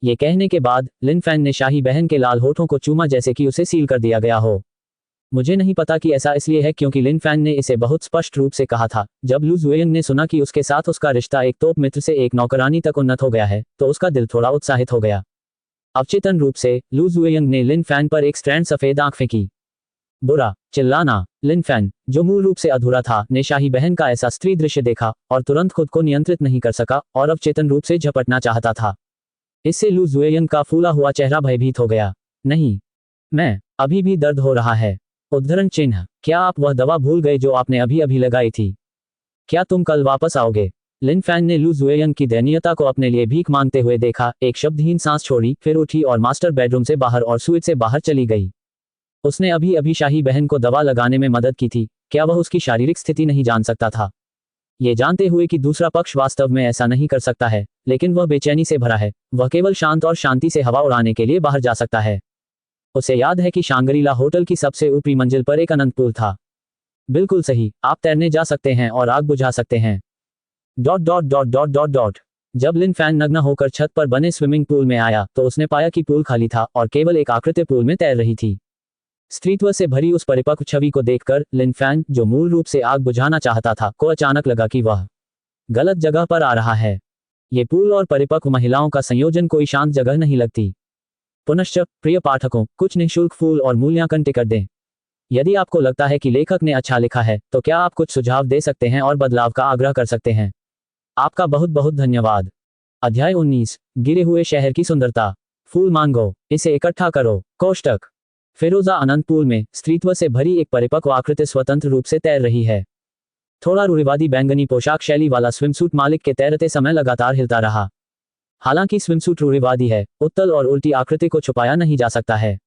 ये कहने के बाद लिन फैन ने शाही बहन के लाल होठों को चूमा जैसे कि उसे सील कर दिया गया हो। मुझे नहीं पता कि ऐसा इसलिए है क्योंकि लिन फैन ने इसे बहुत स्पष्ट रूप से कहा था। जब लू जुएंग ने सुना कि उसके साथ उसका रिश्ता एक तोप मित्र से एक नौकरानी तक उन्नत हो गया है, तो उसका दिल थोड़ा उत्साहित हो गया। अवचेतन रूप से लू जुएंग ने लिन फैन पर एक स्ट्रैंड सफेद आंख फेंकी। बुरा चिल्लाना। लिन फैन, जो मूल रूप से अधूरा था, ने शाही बहन का ऐसा स्त्री दृश्य देखा और तुरंत खुद को नियंत्रित नहीं कर सका और अवचेतन रूप से झपटना चाहता था। इससे लू जुएंग का फूला हुआ चेहरा भयभीत हो गया। नहीं, मैं अभी भी दर्द हो रहा है। उद्धरण चिन्ह। क्या आप वह दवा भूल गए जो आपने अभी अभी लगाई थी? क्या तुम कल वापस आओगे? लिन फैन ने लू जुएंग की दयनीयता को अपने लिए भीख मांगते हुए देखा, एक शब्दहीन सांस छोड़ी, फिर उठी और मास्टर बेडरूम से बाहर और सुइट से बाहर चली गई। उसने अभी अभी शाही बहन को दवा लगाने में मदद की थी। क्या वह उसकी शारीरिक स्थिति नहीं जान सकता था? ये जानते हुए कि दूसरा पक्ष वास्तव में ऐसा नहीं कर सकता है, लेकिन वह बेचैनी से भरा है, वह केवल शांत और शांति से हवा उड़ाने के लिए बाहर जा सकता है। उसे याद है कि शांगरी-ला होटल की सबसे ऊपरी मंजिल पर एक अनंत पूल था। बिल्कुल सही, आप तैरने जा सकते हैं और आग बुझा सकते हैं। जब लिन फैन नग्न होकर छत पर बने स्विमिंग पूल में आया तो उसने पाया कि पूल खाली था और केवल एक आकृति पूल में तैर रही थी। स्त्रीत्व से भरी उस परिपक्व छवि को देखकर लिन फैन, जो मूल रूप से आग बुझाना चाहता था, को अचानक लगा कि वह गलत जगह पर आ रहा है। ये पूल और परिपक्व महिलाओं का संयोजन कोई शांत जगह नहीं लगती। पुनश्च प्रिय पाठकों, कुछ निःशुल्क फूल और मूल्यांकन टिकट दें। यदि आपको लगता है कि लेखक ने अच्छा लिखा है, तो क्या आप कुछ सुझाव दे सकते हैं और बदलाव का आग्रह कर सकते हैं? आपका बहुत बहुत धन्यवाद। अध्याय 19। गिरे हुए शहर की सुंदरता। फूल मांगो, इसे इकट्ठा करो। कोष्टक। फिरोजा अनंत पूल में स्त्रीत्व से भरी एक परिपक्व आकृति स्वतंत्र रूप से तैर रही है। थोड़ा रूढ़िवादी बैंगनी पोशाक शैली वाला स्विमसूट मालिक के तैरते समय लगातार हिलता रहा। हालांकि स्विमसूट रूढ़िवादी है, उत्तल और उल्टी आकृति को छुपाया नहीं जा सकता है।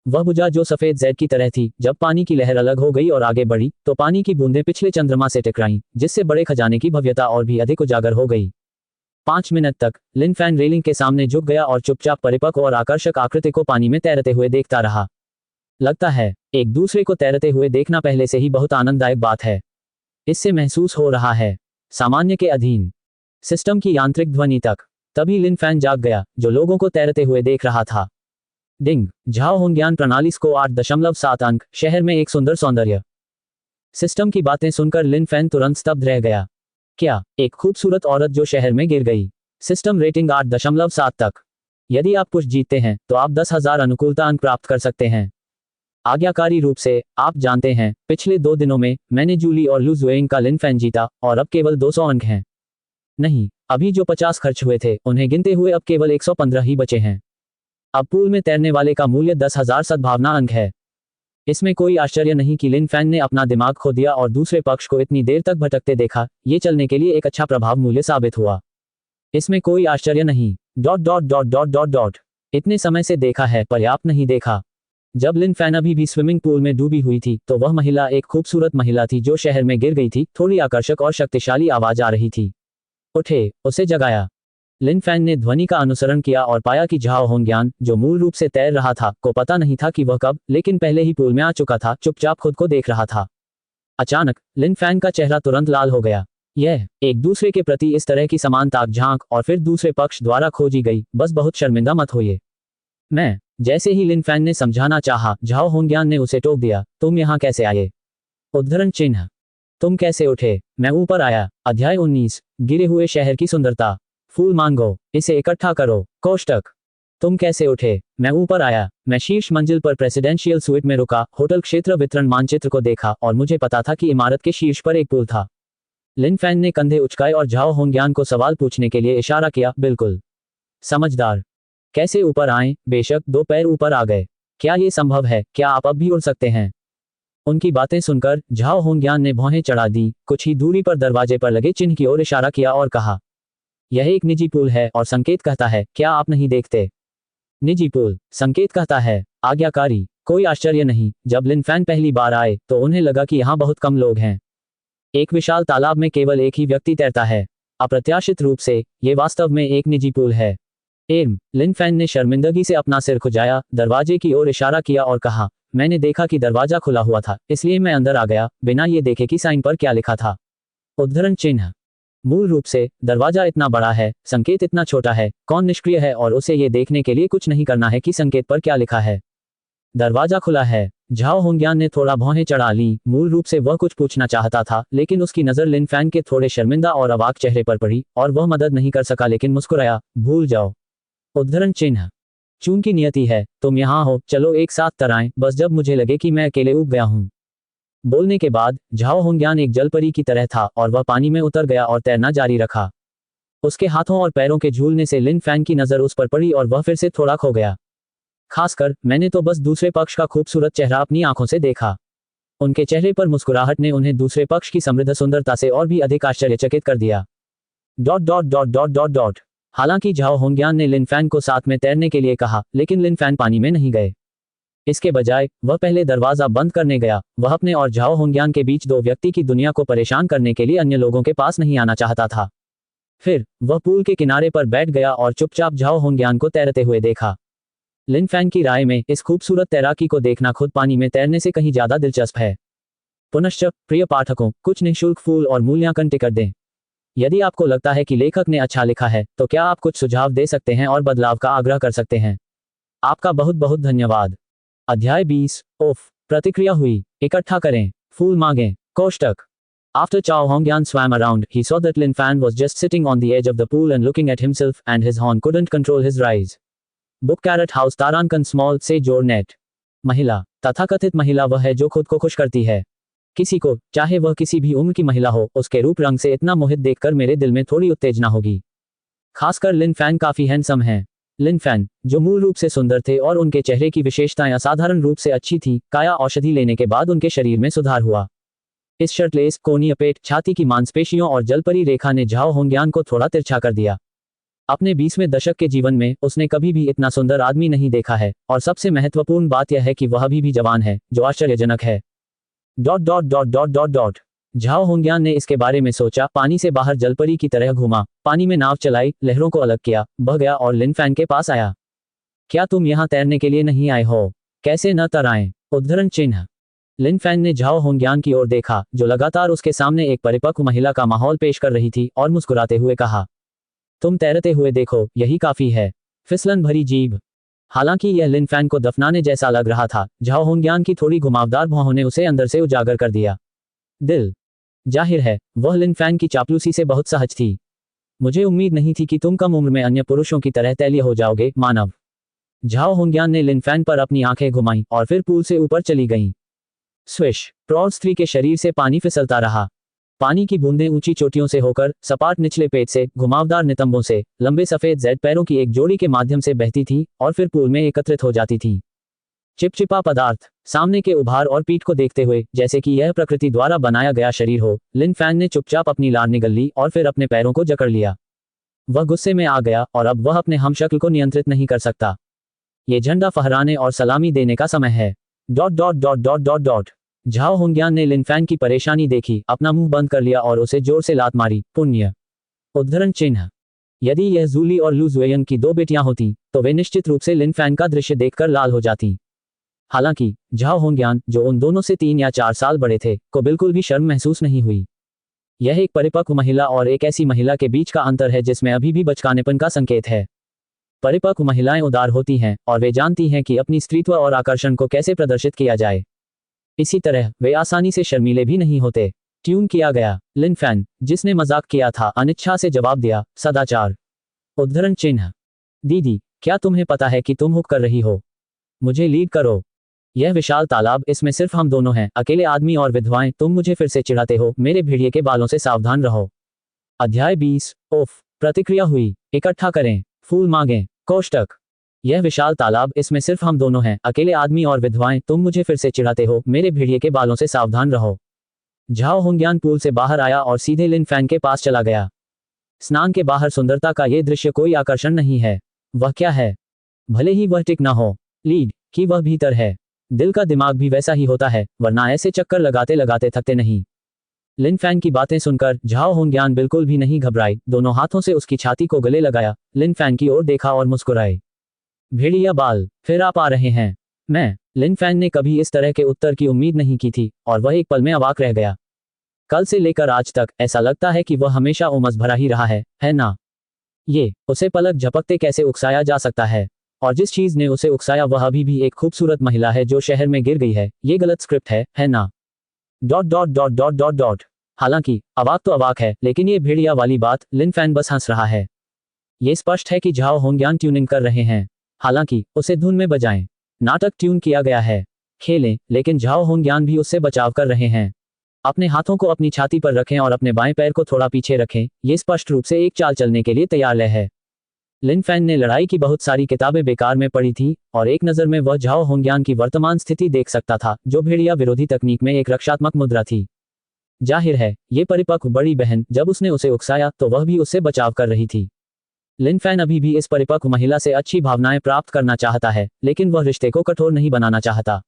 वह भुजा जो सफेद जेड की तरह थी, जब पानी की लहर अलग हो गई और आगे बढ़ी, तो पानी की बूंदें पिछले चंद्रमा से टकराईं, जिससे बड़े खजाने की भव्यता और भी अधिक उजागर हो गई। 5 मिनट तक लिन फैन रेलिंग के सामने झुक गया और चुपचाप परिपक्व और आकर्षक आकृति को पानी में तैरते हुए देखता रहा। लगता है एक दूसरे को तैरते हुए देखना पहले से ही बहुत आनंददायक बात है। इससे महसूस हो रहा है सामान्य के अधीन सिस्टम की यांत्रिक ध्वनि तक। तभी लिन फैन जाग गया, जो लोगों को तैरते हुए देख रहा था। डिंग। झाओ होंज्ञान प्रणाली स्कोर 8.7 अंक। शहर में एक सुंदर सौंदर्य। सिस्टम की बातें सुनकर लिन फैन तुरंत स्तब्ध रह गया। क्या एक खूबसूरत औरत जो शहर में गिर गई। सिस्टम रेटिंग 8.7 तक। यदि आप कुछ जीतते हैं तो आप 10,000 अनुकूलता अंक प्राप्त कर सकते हैं। आज्ञाकारी रूप से, आप जानते हैं, पिछले 2 दिनों में मैंने जूली और लू जुएइंग का लिन फैन जीता और अब केवल 200 अंक हैं। नहीं, अभी जो 50 खर्च हुए थे उन्हें गिनते हुए अब केवल 115 ही बचे हैं। अब पूल में तैरने वाले का मूल्य 10,000 सद्भावना अंक है। इसमें कोई आश्चर्य नहीं कि लिन फैन ने अपना दिमाग खो दिया और दूसरे पक्ष को इतनी देर तक भटकते देखा। ये चलने के लिए एक अच्छा प्रभाव मूल्य साबित हुआ। इसमें कोई आश्चर्य नहीं। Dot dot dot dot dot dot इतने समय से देखा है, पर्याप्त नहीं देखा। जब लिन फैन अभी भी स्विमिंग पूल में डूबी हुई थी तो वह महिला एक खूबसूरत महिला थी जो शहर में गिर गई थी। थोड़ी आकर्षक और शक्तिशाली आवाज आ रही थी। उठे, उसे जगाया। लिन फैन ने ध्वनि का अनुसरण किया और पाया कि झाओ होंग्यान, जो मूल रूप से तैर रहा था, को पता नहीं था कि वह कब, लेकिन पहले ही पूल में आ चुका था, चुपचाप खुद को देख रहा था। अचानक लिन फैन का चेहरा तुरंत लाल हो गया। यह एक दूसरे के प्रति इस तरह की समानता झांक और फिर दूसरे पक्ष द्वारा खोजी गई। बस बहुत शर्मिंदा मत होइए। मैं, जैसे ही लिन फैन ने समझाना चाहा, झाओ होंग्यान ने उसे टोक दिया। तुम यहाँ कैसे आए? उद्धरण चिन्ह। तुम कैसे उठे? मैं ऊपर आया। अध्याय 19। गिरे हुए शहर की सुंदरता। फूल मांगो, इसे इकट्ठा करो। कोष्टक। तुम कैसे उठे? मैं ऊपर आया। मैं शीर्ष मंजिल पर प्रेसिडेंशियल स्वीट में रुका, होटल क्षेत्र वितरण मानचित्र को देखा और मुझे पता था कि इमारत के शीर्ष पर एक पुल था। लिन फैन ने कंधे उचकाए और झाओ होंग्यान को सवाल पूछने के लिए इशारा किया। बिल्कुल समझदार। कैसे ऊपर आए? बेशक 2 पैर ऊपर आ गए। क्या ये संभव है? क्या आप अब भी उड़ सकते हैं? उनकी बातें सुनकर झाओ होंग्यान ने भौहें चढ़ा दी। कुछ ही दूरी पर दरवाजे पर लगे चिन्ह की ओर इशारा किया और कहा, यह एक निजी पुल है और संकेत कहता है, क्या आप नहीं देखते? निजी पुल, संकेत कहता है, आज्ञाकारी। कोई आश्चर्य नहीं, जब लिन फैन पहली बार आए तो उन्हें लगा कि यहाँ बहुत कम लोग हैं। एक विशाल तालाब में केवल एक ही व्यक्ति तैरता है। अप्रत्याशित रूप से, ये वास्तव में एक निजी पुल है। लिन फैन ने शर्मिंदगी से अपना सिर खुजाया, दरवाजे की ओर इशारा किया और कहा, मैंने देखा कि दरवाजा खुला हुआ था, इसलिए मैं अंदर आ गया, बिना ये देखे कि साइन पर क्या लिखा था। उद्धरण चिन्ह। मूल रूप से, दरवाजा इतना बड़ा है, संकेत इतना छोटा है, कौन निष्क्रिय है और उसे ये देखने के लिए कुछ नहीं करना है कि संकेत पर क्या लिखा है। दरवाजा खुला है। झाओ होंग्यान ने थोड़ा भौहें चढ़ा ली। मूल रूप से वह कुछ पूछना चाहता था, लेकिन उसकी नजर लिन फैन के थोड़े शर्मिंदा और अवाक चेहरे पर पड़ी और वह मदद नहीं कर सका लेकिन मुस्कुराया। भूल जाओ। उद्धरण चिन्ह। चूंकि नियति है, तुम यहाँ हो, चलो एक साथ तराएं, बस जब मुझे लगे कि मैं अकेले उब गया हूँ। बोलने के बाद झाओ होंग्यान एक जलपरी की तरह था और वह पानी में उतर गया और तैरना जारी रखा। उसके हाथों और पैरों के झूलने से लिन फैन की नजर उस पर पड़ी और वह फिर से थोड़ा खो गया। खासकर मैंने तो बस दूसरे पक्ष का खूबसूरत चेहरा अपनी आंखों से देखा। उनके चेहरे पर मुस्कुराहट ने उन्हें दूसरे पक्ष की समृद्ध सुंदरता से और भी अधिक आश्चर्यचकित कर दिया। Dot dot dot dot dot dot हालांकि झाओ होंग्यान ने लिन फैन को साथ में तैरने के लिए कहा, लेकिन लिन फैन पानी में नहीं गए। इसके बजाय वह पहले दरवाजा बंद करने गया। वह अपने और झाओ होंग्यान के बीच 2 व्यक्ति की दुनिया को परेशान करने के लिए अन्य लोगों के पास नहीं आना चाहता था। फिर वह पूल के किनारे पर बैठ गया और चुपचाप झाओ होंग्यान को तैरते हुए देखा। लिन फैन की राय में इस खूबसूरत तैराकी को देखना खुद पानी में तैरने से कहीं ज्यादा दिलचस्प है। पुनश्च प्रिय पाठकों, कुछ निःशुल्क फूल और मूल्यांकन टिकट दें। यदि आपको लगता है कि लेखक ने अच्छा लिखा है तो क्या आप कुछ सुझाव दे सकते हैं और बदलाव का आग्रह कर सकते हैं। आपका बहुत बहुत धन्यवाद। अध्याय 20। प्रतिक्रिया हुई। इकट्ठा करें। फूल मांगें। कोष्टक। After Chao Hongyan swam around, he saw that Lin Fan was just sitting on the edge of the pool and looking at himself, and his horn couldn't control his rise. Book Carrot House तारांकन स्मॉल से जोड़ नेट। महिला, तथाकथित महिला वह है जो खुद को खुश करती है। किसी को, चाहे वह किसी भी उम्र की महिला हो, उसके रूप रंग से इतना मोहित देखकर मेरे दिल में थोड़ी उत्तेजना होगी। खासकर लिन फैन काफी हैंडसम हैं। लिन फैन, जो मूल रूप से सुंदर थे और उनके चेहरे की विशेषताएं असाधारण रूप से अच्छी थीं, काया औषधि लेने के बाद उनके शरीर में सुधार हुआ। इस शर्टलेस, कोणीय पेट, छाती की मांसपेशियों और जलपरी रेखा ने झाओ होंग्यान को थोड़ा तिरछा कर दिया। अपने 20वें दशक के जीवन में उसने कभी भी इतना सुंदर आदमी नहीं देखा है, और सबसे महत्वपूर्ण बात यह है कि वह अभी भी जवान है, जो आश्चर्यजनक है। Dot dot dot dot dot dot Zhao Hongyan ने इसके बारे में सोचा, पानी से बाहर जलपरी की तरह घूमा, पानी में नाव चलाई, लहरों को अलग किया, बह गया और लिन फैन के पास आया। क्या तुम यहाँ तैरने के लिए नहीं आए हो? कैसे न तराएं? उद्धरण चिन्ह। लिन फैन ने झाओ होंग्यान की ओर देखा, जो लगातार उसके सामने एक परिपक्व महिला का माहौल पेश कर रही थी, और मुस्कुराते हुए कहा, तुम तैरते हुए देखो, यही काफी है। फिसलन भरी जीभ। हालांकि यह लिन फैन को दफनाने जैसा लग रहा था, झाओ होंग्यान की थोड़ी घुमावदार भौहों ने उसे अंदर से उजागर कर दिया। दिल। जाहिर है वह लिन फैन की चापलूसी से बहुत सहज थी। मुझे उम्मीद नहीं थी कि तुम कम उम्र में अन्य पुरुषों की तरह तैलीय हो जाओगे, मानव। झाओ होंग्यान ने लिन फैन पर अपनी आंखें घुमाईं और फिर पूल से ऊपर चली गईं। स्विश, प्रौढ़ स्त्री के शरीर से पानी फिसलता रहा। पानी की बूंदें ऊंची चोटियों से होकर, सपाट निचले पेट से, घुमावदार नितंबों से, लंबे सफेद जेड पैरों की एक जोड़ी के माध्यम से बहती थी और फिर पूल में एकत्रित हो जाती थी। चिपचिपा पदार्थ, सामने के उभार और पीठ को देखते हुए, जैसे कि यह प्रकृति द्वारा बनाया गया शरीर हो, लिन फैन ने चुपचाप अपनी लार निगल ली और फिर अपने पैरों को जकड़ लिया। वह गुस्से में आ गया और अब वह अपने हमशक्ल को नियंत्रित नहीं कर सकता। ये झंडा फहराने और सलामी देने का समय है। Dot dot dot dot dot dot. Zhao Hongyan ने लिन फैन की परेशानी देखी, अपना मुंह बंद कर लिया और उसे जोर से लात मारी। पुण्य उद्धरण चिन्ह। यदि यह जूली और लू जुएयंग की दो बेटियां होती तो वे निश्चित रूप से लिन फैन का दृश्य देखकर लाल हो जाती। हालांकि झाओ होंग्यान, जो उन दोनों से 3 या 4 साल बड़े थे, को बिल्कुल भी शर्म महसूस नहीं हुई। यह एक परिपक्व महिला और एक ऐसी महिला के बीच का अंतर है जिसमें अभी भी बचकानेपन का संकेत है। परिपक्व महिलाएं उदार होती हैं और वे जानती हैं कि अपनी स्त्रीत्व और आकर्षण को कैसे प्रदर्शित किया जाए। इसी तरह वे आसानी से शर्मीले भी नहीं होते। ट्यून किया गया। लिन फैन, जिसने मजाक किया था, अनिच्छा से जवाब दिया, सदाचार उद्धरण चिन्ह। दीदी, क्या तुम्हें पता है कि तुम हुक कर रही हो? मुझे लीड करो। यह विशाल तालाब, इसमें सिर्फ हम दोनों हैं, अकेले आदमी और विधवाएं। तुम मुझे फिर से चिढ़ाते हो। मेरे भेड़िए के बालों से सावधान रहो। अध्याय 20। ओफ। प्रतिक्रिया हुई। इकट्ठा करें, फूल मांगें। कोष्टक। यह विशाल तालाब, इसमें सिर्फ हम दोनों हैं, अकेले आदमी और विधवाएं। तुम मुझे फिर से चिढ़ाते हो। मेरे भेड़िए के बालों से सावधान रहो। झाओ होंग्यान पूल से बाहर आया और सीधे लिन फैन के पास चला गया। स्नान के बाहर सुंदरता का यह दृश्य कोई आकर्षण नहीं है। वह क्या है? भले ही वह टिक न हो, लीड कि वह भीतर है। दिल का दिमाग भी वैसा ही होता है, वरना ऐसे चक्कर लगाते लगाते थकते नहीं। लिन फैन की बातें सुनकर झाओ होंग्यान बिल्कुल भी नहीं घबराई। दोनों हाथों से उसकी छाती को गले लगाया, लिन फैन की ओर देखा और मुस्कुराए। भेड़िया बाल, फिर आप आ रहे हैं? मैं। लिन फैन ने कभी इस तरह के उत्तर की उम्मीद नहीं की थी और वह एक पल में अवाक रह गया। कल से लेकर आज तक ऐसा लगता है कि वह हमेशा उमस भरा ही रहा है ना? ये उसे पलक झपकते कैसे उकसाया जा सकता है? और जिस चीज ने उसे उकसाया वह अभी भी एक खूबसूरत महिला है जो शहर में गिर गई है। ये गलत स्क्रिप्ट है ना? Dot dot dot dot dot dot. हालांकि अवाक तो अवाक है, लेकिन ये भेड़िया वाली बात, लिन फैन बस हंस रहा है। ये स्पष्ट है कि झाओ होंग्यान ट्यूनिंग कर रहे हैं। हालांकि उसे धुन में बजाएं। नाटक ट्यून किया गया है। खेलें, लेकिन झाओ होंग्यान भी उससे बचाव कर रहे हैं। अपने हाथों को अपनी छाती पर रखें और अपने बाएं पैर को थोड़ा पीछे रखें। ये स्पष्ट रूप से एक चाल चलने के लिए तैयार है। लिन फैन ने लड़ाई की बहुत सारी किताबें बेकार में पढ़ी थी और एक नज़र में वह झाओ होंग्यान की वर्तमान स्थिति देख सकता था, जो भेड़िया विरोधी तकनीक में एक रक्षात्मक मुद्रा थी। जाहिर है, ये परिपक्व बड़ी बहन, जब उसने उसे उकसाया तो वह भी उससे बचाव कर रही थी। लिन फैन अभी भी इस परिपक्व महिला से अच्छी भावनाएं प्राप्त करना चाहता है, लेकिन वह रिश्ते को कठोर नहीं बनाना चाहता।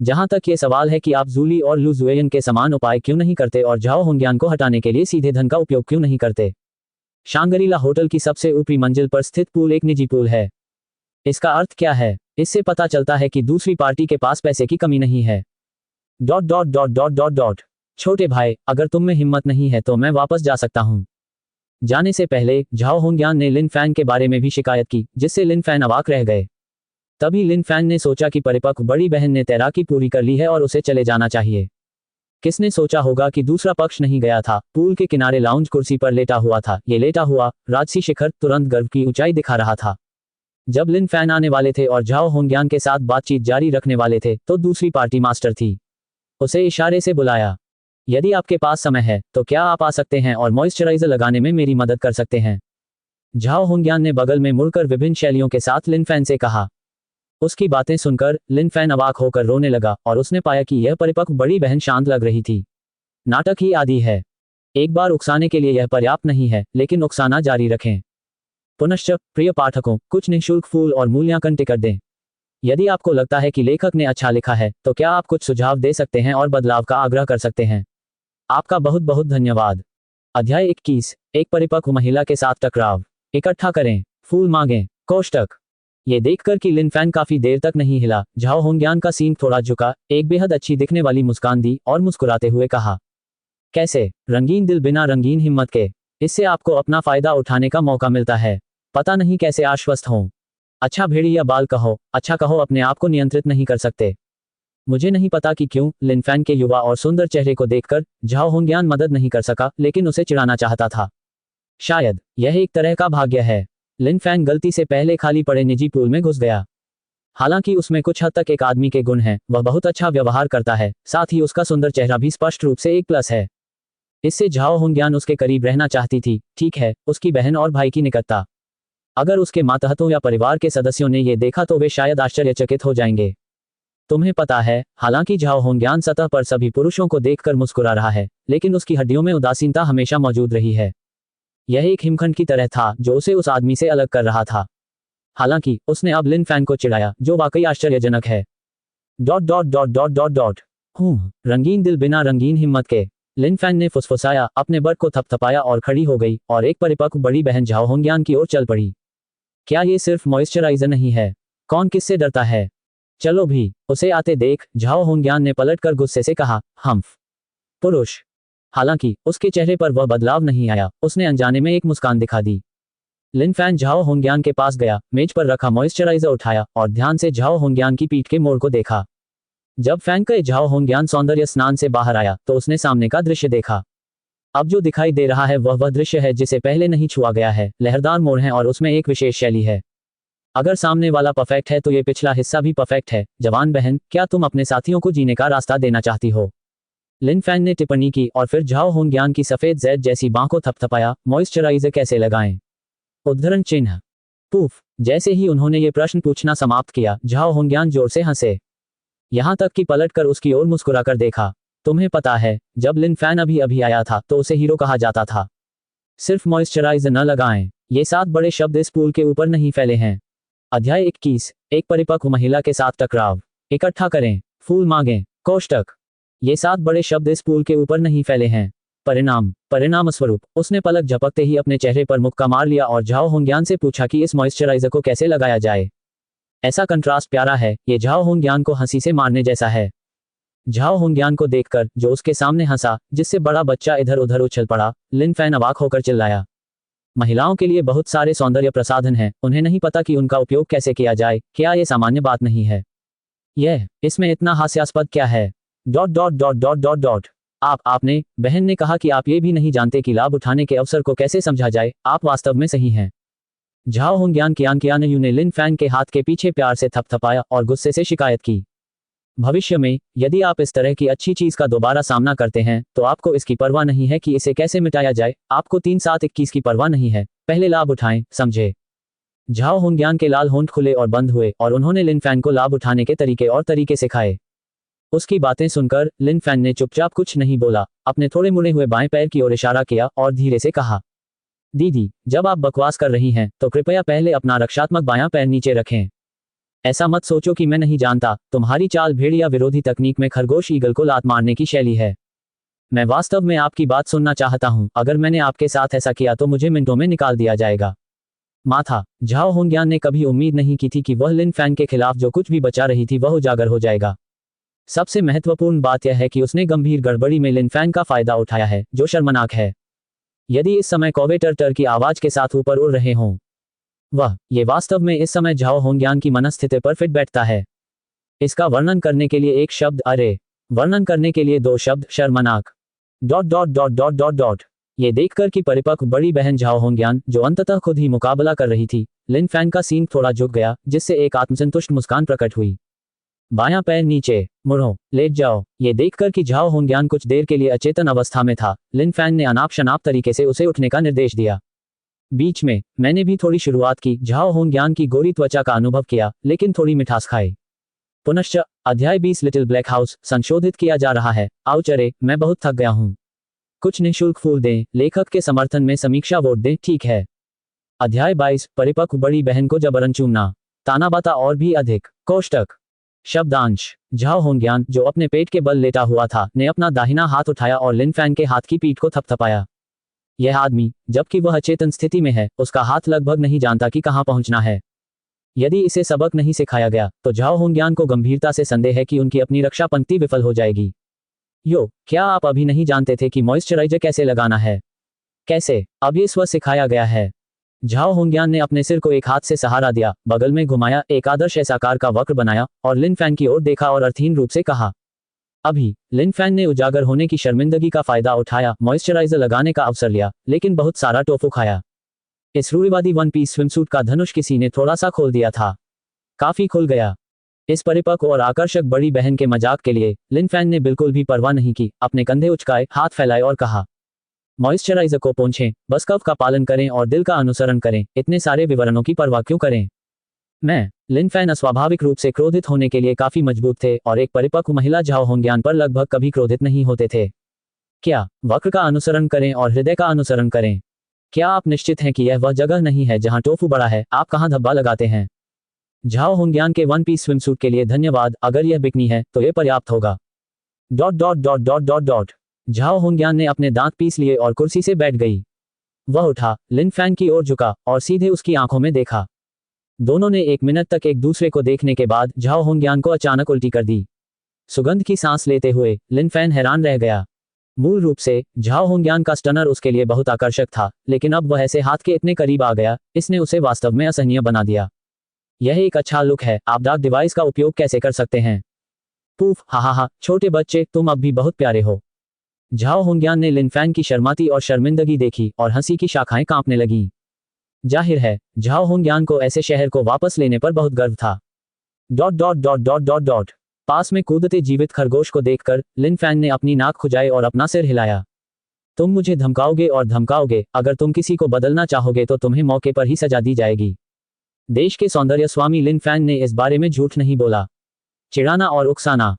जहां तक ये सवाल है कि आप जूली और लू जुएयन के समान उपाय क्यों नहीं करते और झाओ होंग्यान को हटाने के लिए सीधे धन का उपयोग क्यों नहीं करते। शांगरीला होटल की सबसे ऊपरी मंजिल पर स्थित पूल एक निजी पूल है। इसका अर्थ क्या है? इससे पता चलता है कि दूसरी पार्टी के पास पैसे की कमी नहीं है। Dot dot dot dot dot dot. छोटे भाई, अगर तुम में हिम्मत नहीं है तो मैं वापस जा सकता हूं। जाने से पहले झाओ होंग्यान ने लिन फैन के बारे में भी शिकायत की, जिससे लिन फैन अवाक रह गए। तभी लिन फैन ने सोचा कि परिपक्व बड़ी बहन ने तैराकी पूरी कर ली है और उसे चले जाना चाहिए। किसने सोचा होगा कि दूसरा पक्ष नहीं गया था। पूल के किनारे लाउंज कुर्सी पर लेटा हुआ था। ये लेटा हुआ राजसी शिखर तुरंत गर्व की ऊंचाई दिखा रहा था। जब लिन फैन आने वाले थे और झाओ होंग्यान के साथ बातचीत जारी रखने वाले थे तो दूसरी पार्टी मास्टर थी। उसे इशारे से बुलाया। यदि आपके पास समय है तो क्या आप आ सकते हैं और मॉइस्चराइजर लगाने में मेरी मदद कर सकते हैं? झाओ होंग्यान ने बगल में मुड़कर विभिन्न शैलियों के साथ लिन फैन से कहा। उसकी बातें सुनकर लिन फैन अवाक होकर रोने लगा और उसने पाया कि यह परिपक्व बड़ी बहन शांत लग रही थी। नाटक ही आदि है। एक बार उकसाने के लिए यह पर्याप्त नहीं है, लेकिन उकसाना जारी रखें। पुनश्च प्रिय पाठकों, कुछ निःशुल्क फूल और मूल्यांकन टिकट दें। यदि आपको लगता है कि लेखक ने अच्छा लिखा है तो क्या आप कुछ सुझाव दे सकते हैं और बदलाव का आग्रह कर सकते हैं। आपका बहुत बहुत धन्यवाद। अध्याय 21। एक परिपक्व महिला के साथ टकराव। इकट्ठा करें, फूल मांगें। कोष्टक। ये देखकर कि लिन फैन काफी देर तक नहीं हिला, झाओ होंग्यान का सींग थोड़ा झुका, एक बेहद अच्छी दिखने वाली मुस्कान दी और मुस्कुराते हुए कहा, कैसे? रंगीन दिल बिना रंगीन हिम्मत के। इससे आपको अपना फायदा उठाने का मौका मिलता है। पता नहीं कैसे आश्वस्त हों। अच्छा भेड़िया बाल कहो, अच्छा कहो, अपने आप को नियंत्रित नहीं कर सकते। मुझे नहीं पता कि क्यों लिन फैन के युवा और सुंदर चेहरे को देखकर झाओ होंग्यान मदद नहीं कर सका, लेकिन उसे चिढ़ाना चाहता था। शायद यह एक तरह का भाग्य है। लिन फैन गलती से पहले खाली पड़े निजी पूल में घुस गया। हालांकि उसमें कुछ हद तक एक आदमी के गुण हैं, वह बहुत अच्छा व्यवहार करता है, साथ ही उसका सुंदर चेहरा भी स्पष्ट रूप से एक प्लस है। इससे झाओ होंग्यान उसके करीब रहना चाहती थी। ठीक है, उसकी बहन और भाई की निकटता। अगर उसके मातहतों या परिवार के सदस्यों ने ये देखा तो वे शायद आश्चर्यचकित हो जाएंगे। तुम्हें पता है, हालांकि झाओ होंग्यान सतह पर सभी पुरुषों को देखकर मुस्कुरा रहा है, लेकिन उसकी हड्डियों में उदासीनता हमेशा मौजूद रही है। यह एक हिमखंड की तरह था जो उसे उस आदमी से अलग कर रहा था। हालांकि उसने अब लिन फैन को चिढ़ाया, जो वाकई आश्चर्यजनक है। Dot dot dot dot dot dot रंगीन दिल बिना रंगीन हिम्मत के, लिन फैन ने फुसफुसाया, अपने बट को थपथपाया और खड़ी हो गई और एक परिपक्व बड़ी बहन झाओ होंग्यान की ओर चल पड़ी। क्या ये सिर्फ मॉइस्चराइजर नहीं है? कौन किससे डरता है? चलो भी, उसे आते देख झाओ होंग्यान ने पलटकर गुस्से से कहा, हम्फ पुरुष। हालांकि उसके चेहरे पर वह बदलाव नहीं आया, उसने अनजाने में एक मुस्कान दिखा दी। लिन फैन झाओ होंग्यान के पास गया, मेज पर रखा मॉइस्चराइजर उठाया और ध्यान से झाओ होंग्यान की पीठ के मोड़ को देखा। जब फैन का झाओ होंग्यान सौंदर्य स्नान से बाहर आया तो उसने सामने का दृश्य देखा। अब जो दिखाई दे रहा है वह दृश्य है जिसे पहले नहीं छुआ गया है। लहरदार मोड़ है और उसमें एक विशेष शैली है। अगर सामने वाला परफेक्ट है तो ये पिछला हिस्सा भी परफेक्ट है। जवान बहन, क्या तुम अपने साथियों को जीने का रास्ता देना चाहती हो? लिन फैन ने टिप्पणी की और फिर झाओ होंग्यान की सफेद जेड जैसी बांह को थपथपाया। मॉइस्चराइजर कैसे लगाएं? उद्धरण चिन्ह। पूफ। जैसे ही उन्होंने ये प्रश्न पूछना समाप्त किया, झाओ होंग्यान जोर से हंसे, यहां तक कि पलटकर उसकी ओर मुस्कुराकर देखा। तुम्हें पता है, जब लिन फैन अभी अभी आया था तो उसे हीरो कहा जाता था। सिर्फ मॉइस्चराइजर न लगाएं। ये 7 बड़े शब्द इस पुल के ऊपर नहीं फैले हैं। अध्याय 21, एक परिपक्व महिला के साथ टकराव। इकट्ठा करें, फूल मांगें, कोष्टक। ये 7 बड़े शब्द इस पुल के ऊपर नहीं फैले हैं। परिणाम स्वरूप उसने पलक झपकते ही अपने चेहरे पर मुक्का मार लिया और झाओ होंग्यान से पूछा कि इस मॉइस्चराइजर को कैसे लगाया जाए। ऐसा कंट्रास्ट प्यारा है, ये झाओ होंग्यान को हंसी से मारने जैसा है। झाओ होंग्यान को देखकर जो उसके सामने हंसा, जिससे बड़ा बच्चा इधर उधर उछल पड़ा, लिन फैन अवाक होकर चिल्लाया। महिलाओं के लिए बहुत सारे सौंदर्य प्रसाधन हैं, उन्हें नहीं पता कि उनका उपयोग कैसे किया जाए। क्या ये सामान्य बात नहीं है? इसमें इतना हास्यास्पद क्या है? Dot dot dot dot dot dot आपने, बहन ने कहा कि आप ये भी नहीं जानते कि लाभ उठाने के अवसर को कैसे समझा जाए। आप वास्तव में सही हैं। झाओ होंग्यान कियानयू ने लिन फैन के हाथ के पीछे प्यार से थपथपाया और गुस्से से शिकायत की। भविष्य में यदि आप इस तरह की अच्छी चीज का दोबारा सामना करते हैं तो आपको इसकी परवाह नहीं है कि इसे कैसे मिटाया जाए। आपको 3-7-21 की परवाह नहीं है। पहले लाभ उठाएं, समझे? झाओ होंग्यान के लाल होंठ खुले और बंद हुए और उन्होंने लिन फैन को लाभ उठाने के तरीके सिखाए। उसकी बातें सुनकर लिन फैन ने चुपचाप कुछ नहीं बोला, अपने थोड़े मुड़े हुए बाएं पैर की ओर इशारा किया और धीरे से कहा, दीदी, जब आप बकवास कर रही हैं तो कृपया पहले अपना रक्षात्मक बायां पैर नीचे रखें। ऐसा मत सोचो कि मैं नहीं जानता, तुम्हारी चाल भेड़िया विरोधी तकनीक में खरगोश ईगल को लात मारने की शैली है। मैं वास्तव में आपकी बात सुनना चाहता हूं। अगर मैंने आपके साथ ऐसा किया तो मुझे मिनटों में निकाल दिया जाएगा। माथा। झाओ होंग्यान ने कभी उम्मीद नहीं की थी कि वह लिन फैन के खिलाफ जो कुछ भी बचा रही थी वह उजागर हो जाएगा। सबसे महत्वपूर्ण बात यह है कि उसने गंभीर गड़बड़ी में लिन फैन का फायदा उठाया है, जो शर्मनाक है। यदि इस समय कौवे टर की आवाज के साथ ऊपर उड़ रहे हों, ये वास्तव में इस समय झाओ होंग्यान की मनस्थिति पर फिट बैठता है। इसका वर्णन करने के लिए एक शब्द, अरे, वर्णन करने के लिए 2 शब्द, शर्मनाक। Dot dot dot dot dot dot ये देखकर कि परिपक्व बड़ी बहन झाओ होंग्यान जो अंततः खुद ही मुकाबला कर रही थी, लिन फैन का सीन थोड़ा झुक गया, जिससे एक आत्मसंतुष्ट मुस्कान प्रकट हुई। बायां पैर नीचे, मुड़ो, लेट जाओ। ये देखकर कि झाओ होंग्यान कुछ देर के लिए अचेतन अवस्था में था, लिन फैन ने अनाप शनाप तरीके से उसे उठने का निर्देश दिया। बीच में मैंने भी थोड़ी शुरुआत की। झाओ होंग्यान की गोरी त्वचा का अनुभव किया, लेकिन थोड़ी मिठास खाई। पुनश्च अध्याय 20 लिटिल ब्लैक हाउस संशोधित किया जा रहा है। आउच, अरे, मैं बहुत थक गया हूं। कुछ निःशुल्क फूल दें, लेखक के समर्थन में समीक्षा वोट दें, ठीक है। अध्याय 22 परिपक्व बड़ी बहन को जबरन चूमना, तानाबाता और भी अधिक। कोष्टक। शब्दांश। झाओ होंग्यान जो अपने पेट के बल लेटा हुआ था, ने अपना दाहिना हाथ उठाया और लिन फैन के हाथ की पीठ को थपथपाया। यह आदमी, जबकि वह अचेतन स्थिति में है, उसका हाथ लगभग नहीं जानता कि कहां पहुंचना है। यदि इसे सबक नहीं सिखाया गया तो झाओ होंग्यान को गंभीरता से संदेह है कि उनकी अपनी रक्षा पंक्ति विफल हो जाएगी। क्या आप अभी नहीं जानते थे कि मॉइस्चराइजर कैसे लगाना है? कैसे? अब ये स्व सिखाया गया है। झाओ होंग्यान ने अपने सिर को एक हाथ से सहारा दिया, बगल में घुमाया, एक आदर्श एस आकार का वक्र बनाया और लिन फैन की ओर देखा और अर्थहीन रूप से कहा। अभी लिन फैन ने उजागर होने की शर्मिंदगी का फायदा उठाया, मॉइस्चराइजर लगाने का अवसर लिया, लेकिन बहुत सारा टोफू खाया। इस रूढ़िवादी वन पीस स्विमसूट का धनुष किसी ने थोड़ा सा खोल दिया था। काफी खुल गया। इस परिपक्व और आकर्षक बड़ी बहन के मजाक के लिए लिन फैन ने बिल्कुल भी परवाह नहीं की, अपने कंधे उचकाए, हाथ फैलाए और कहा, मॉइस्चराइजर को पोंछें, बस कफ का पालन करें और दिल का अनुसरण करें, इतने सारे विवरणों की परवाह क्यों करें। लिन फैन अस्वाभाविक रूप से क्रोधित होने के लिए काफी मजबूत थे और एक परिपक्व महिला झाओ होंग्यान पर लगभग कभी क्रोधित नहीं होते थे। क्या वक्र का अनुसरण करें और हृदय का अनुसरण करें? क्या आप निश्चित हैं कि यह वह जगह नहीं है जहां टोफू बड़ा है? आप कहां धब्बा लगाते हैं? झाओ होंग्यान के वन पीस स्विमसूट के लिए धन्यवाद, अगर यह बिकनी है तो यह पर्याप्त होगा। झाओ होंग्यान ने अपने दांत पीस लिए और कुर्सी से बैठ गई। वह उठा, लिन फैन की ओर झुका और सीधे उसकी आंखों में देखा। दोनों ने 1 मिनट तक एक दूसरे को देखने के बाद झाओ होंग्यान को अचानक उल्टी कर दी। सुगंध की सांस लेते हुए लिन फैन हैरान रह गया। मूल रूप से झाओ होंग्यान का स्टनर उसके लिए बहुत आकर्षक था, लेकिन अब वह ऐसे हाथ के इतने करीब आ गया, इसने उसे वास्तव में असहनीय बना दिया। यह एक अच्छा लुक है, आप डार्क डिवाइस का उपयोग कैसे कर सकते हैं? पूफ, हा, छोटे बच्चे, तुम अब भी बहुत प्यारे हो। झाओ होंग्यान ने लिन फैन की शर्माती और शर्मिंदगी देखी और हंसी की शाखाएं कांपने लगीं। जाहिर है झाओ होंग्यान को ऐसे शहर को वापस लेने पर बहुत गर्व था। पास में कूदते जीवित खरगोश को देखकर लिन फैन ने अपनी नाक खुजाई और अपना सिर हिलाया। तुम मुझे धमकाओगे और धमकाओगे, अगर तुम किसी को बदलना चाहोगे तो तुम्हें मौके पर ही सजा दी जाएगी। देश के सौंदर्य स्वामी लिन फैन ने इस बारे में झूठ नहीं बोला। चिढ़ाना और उकसाना,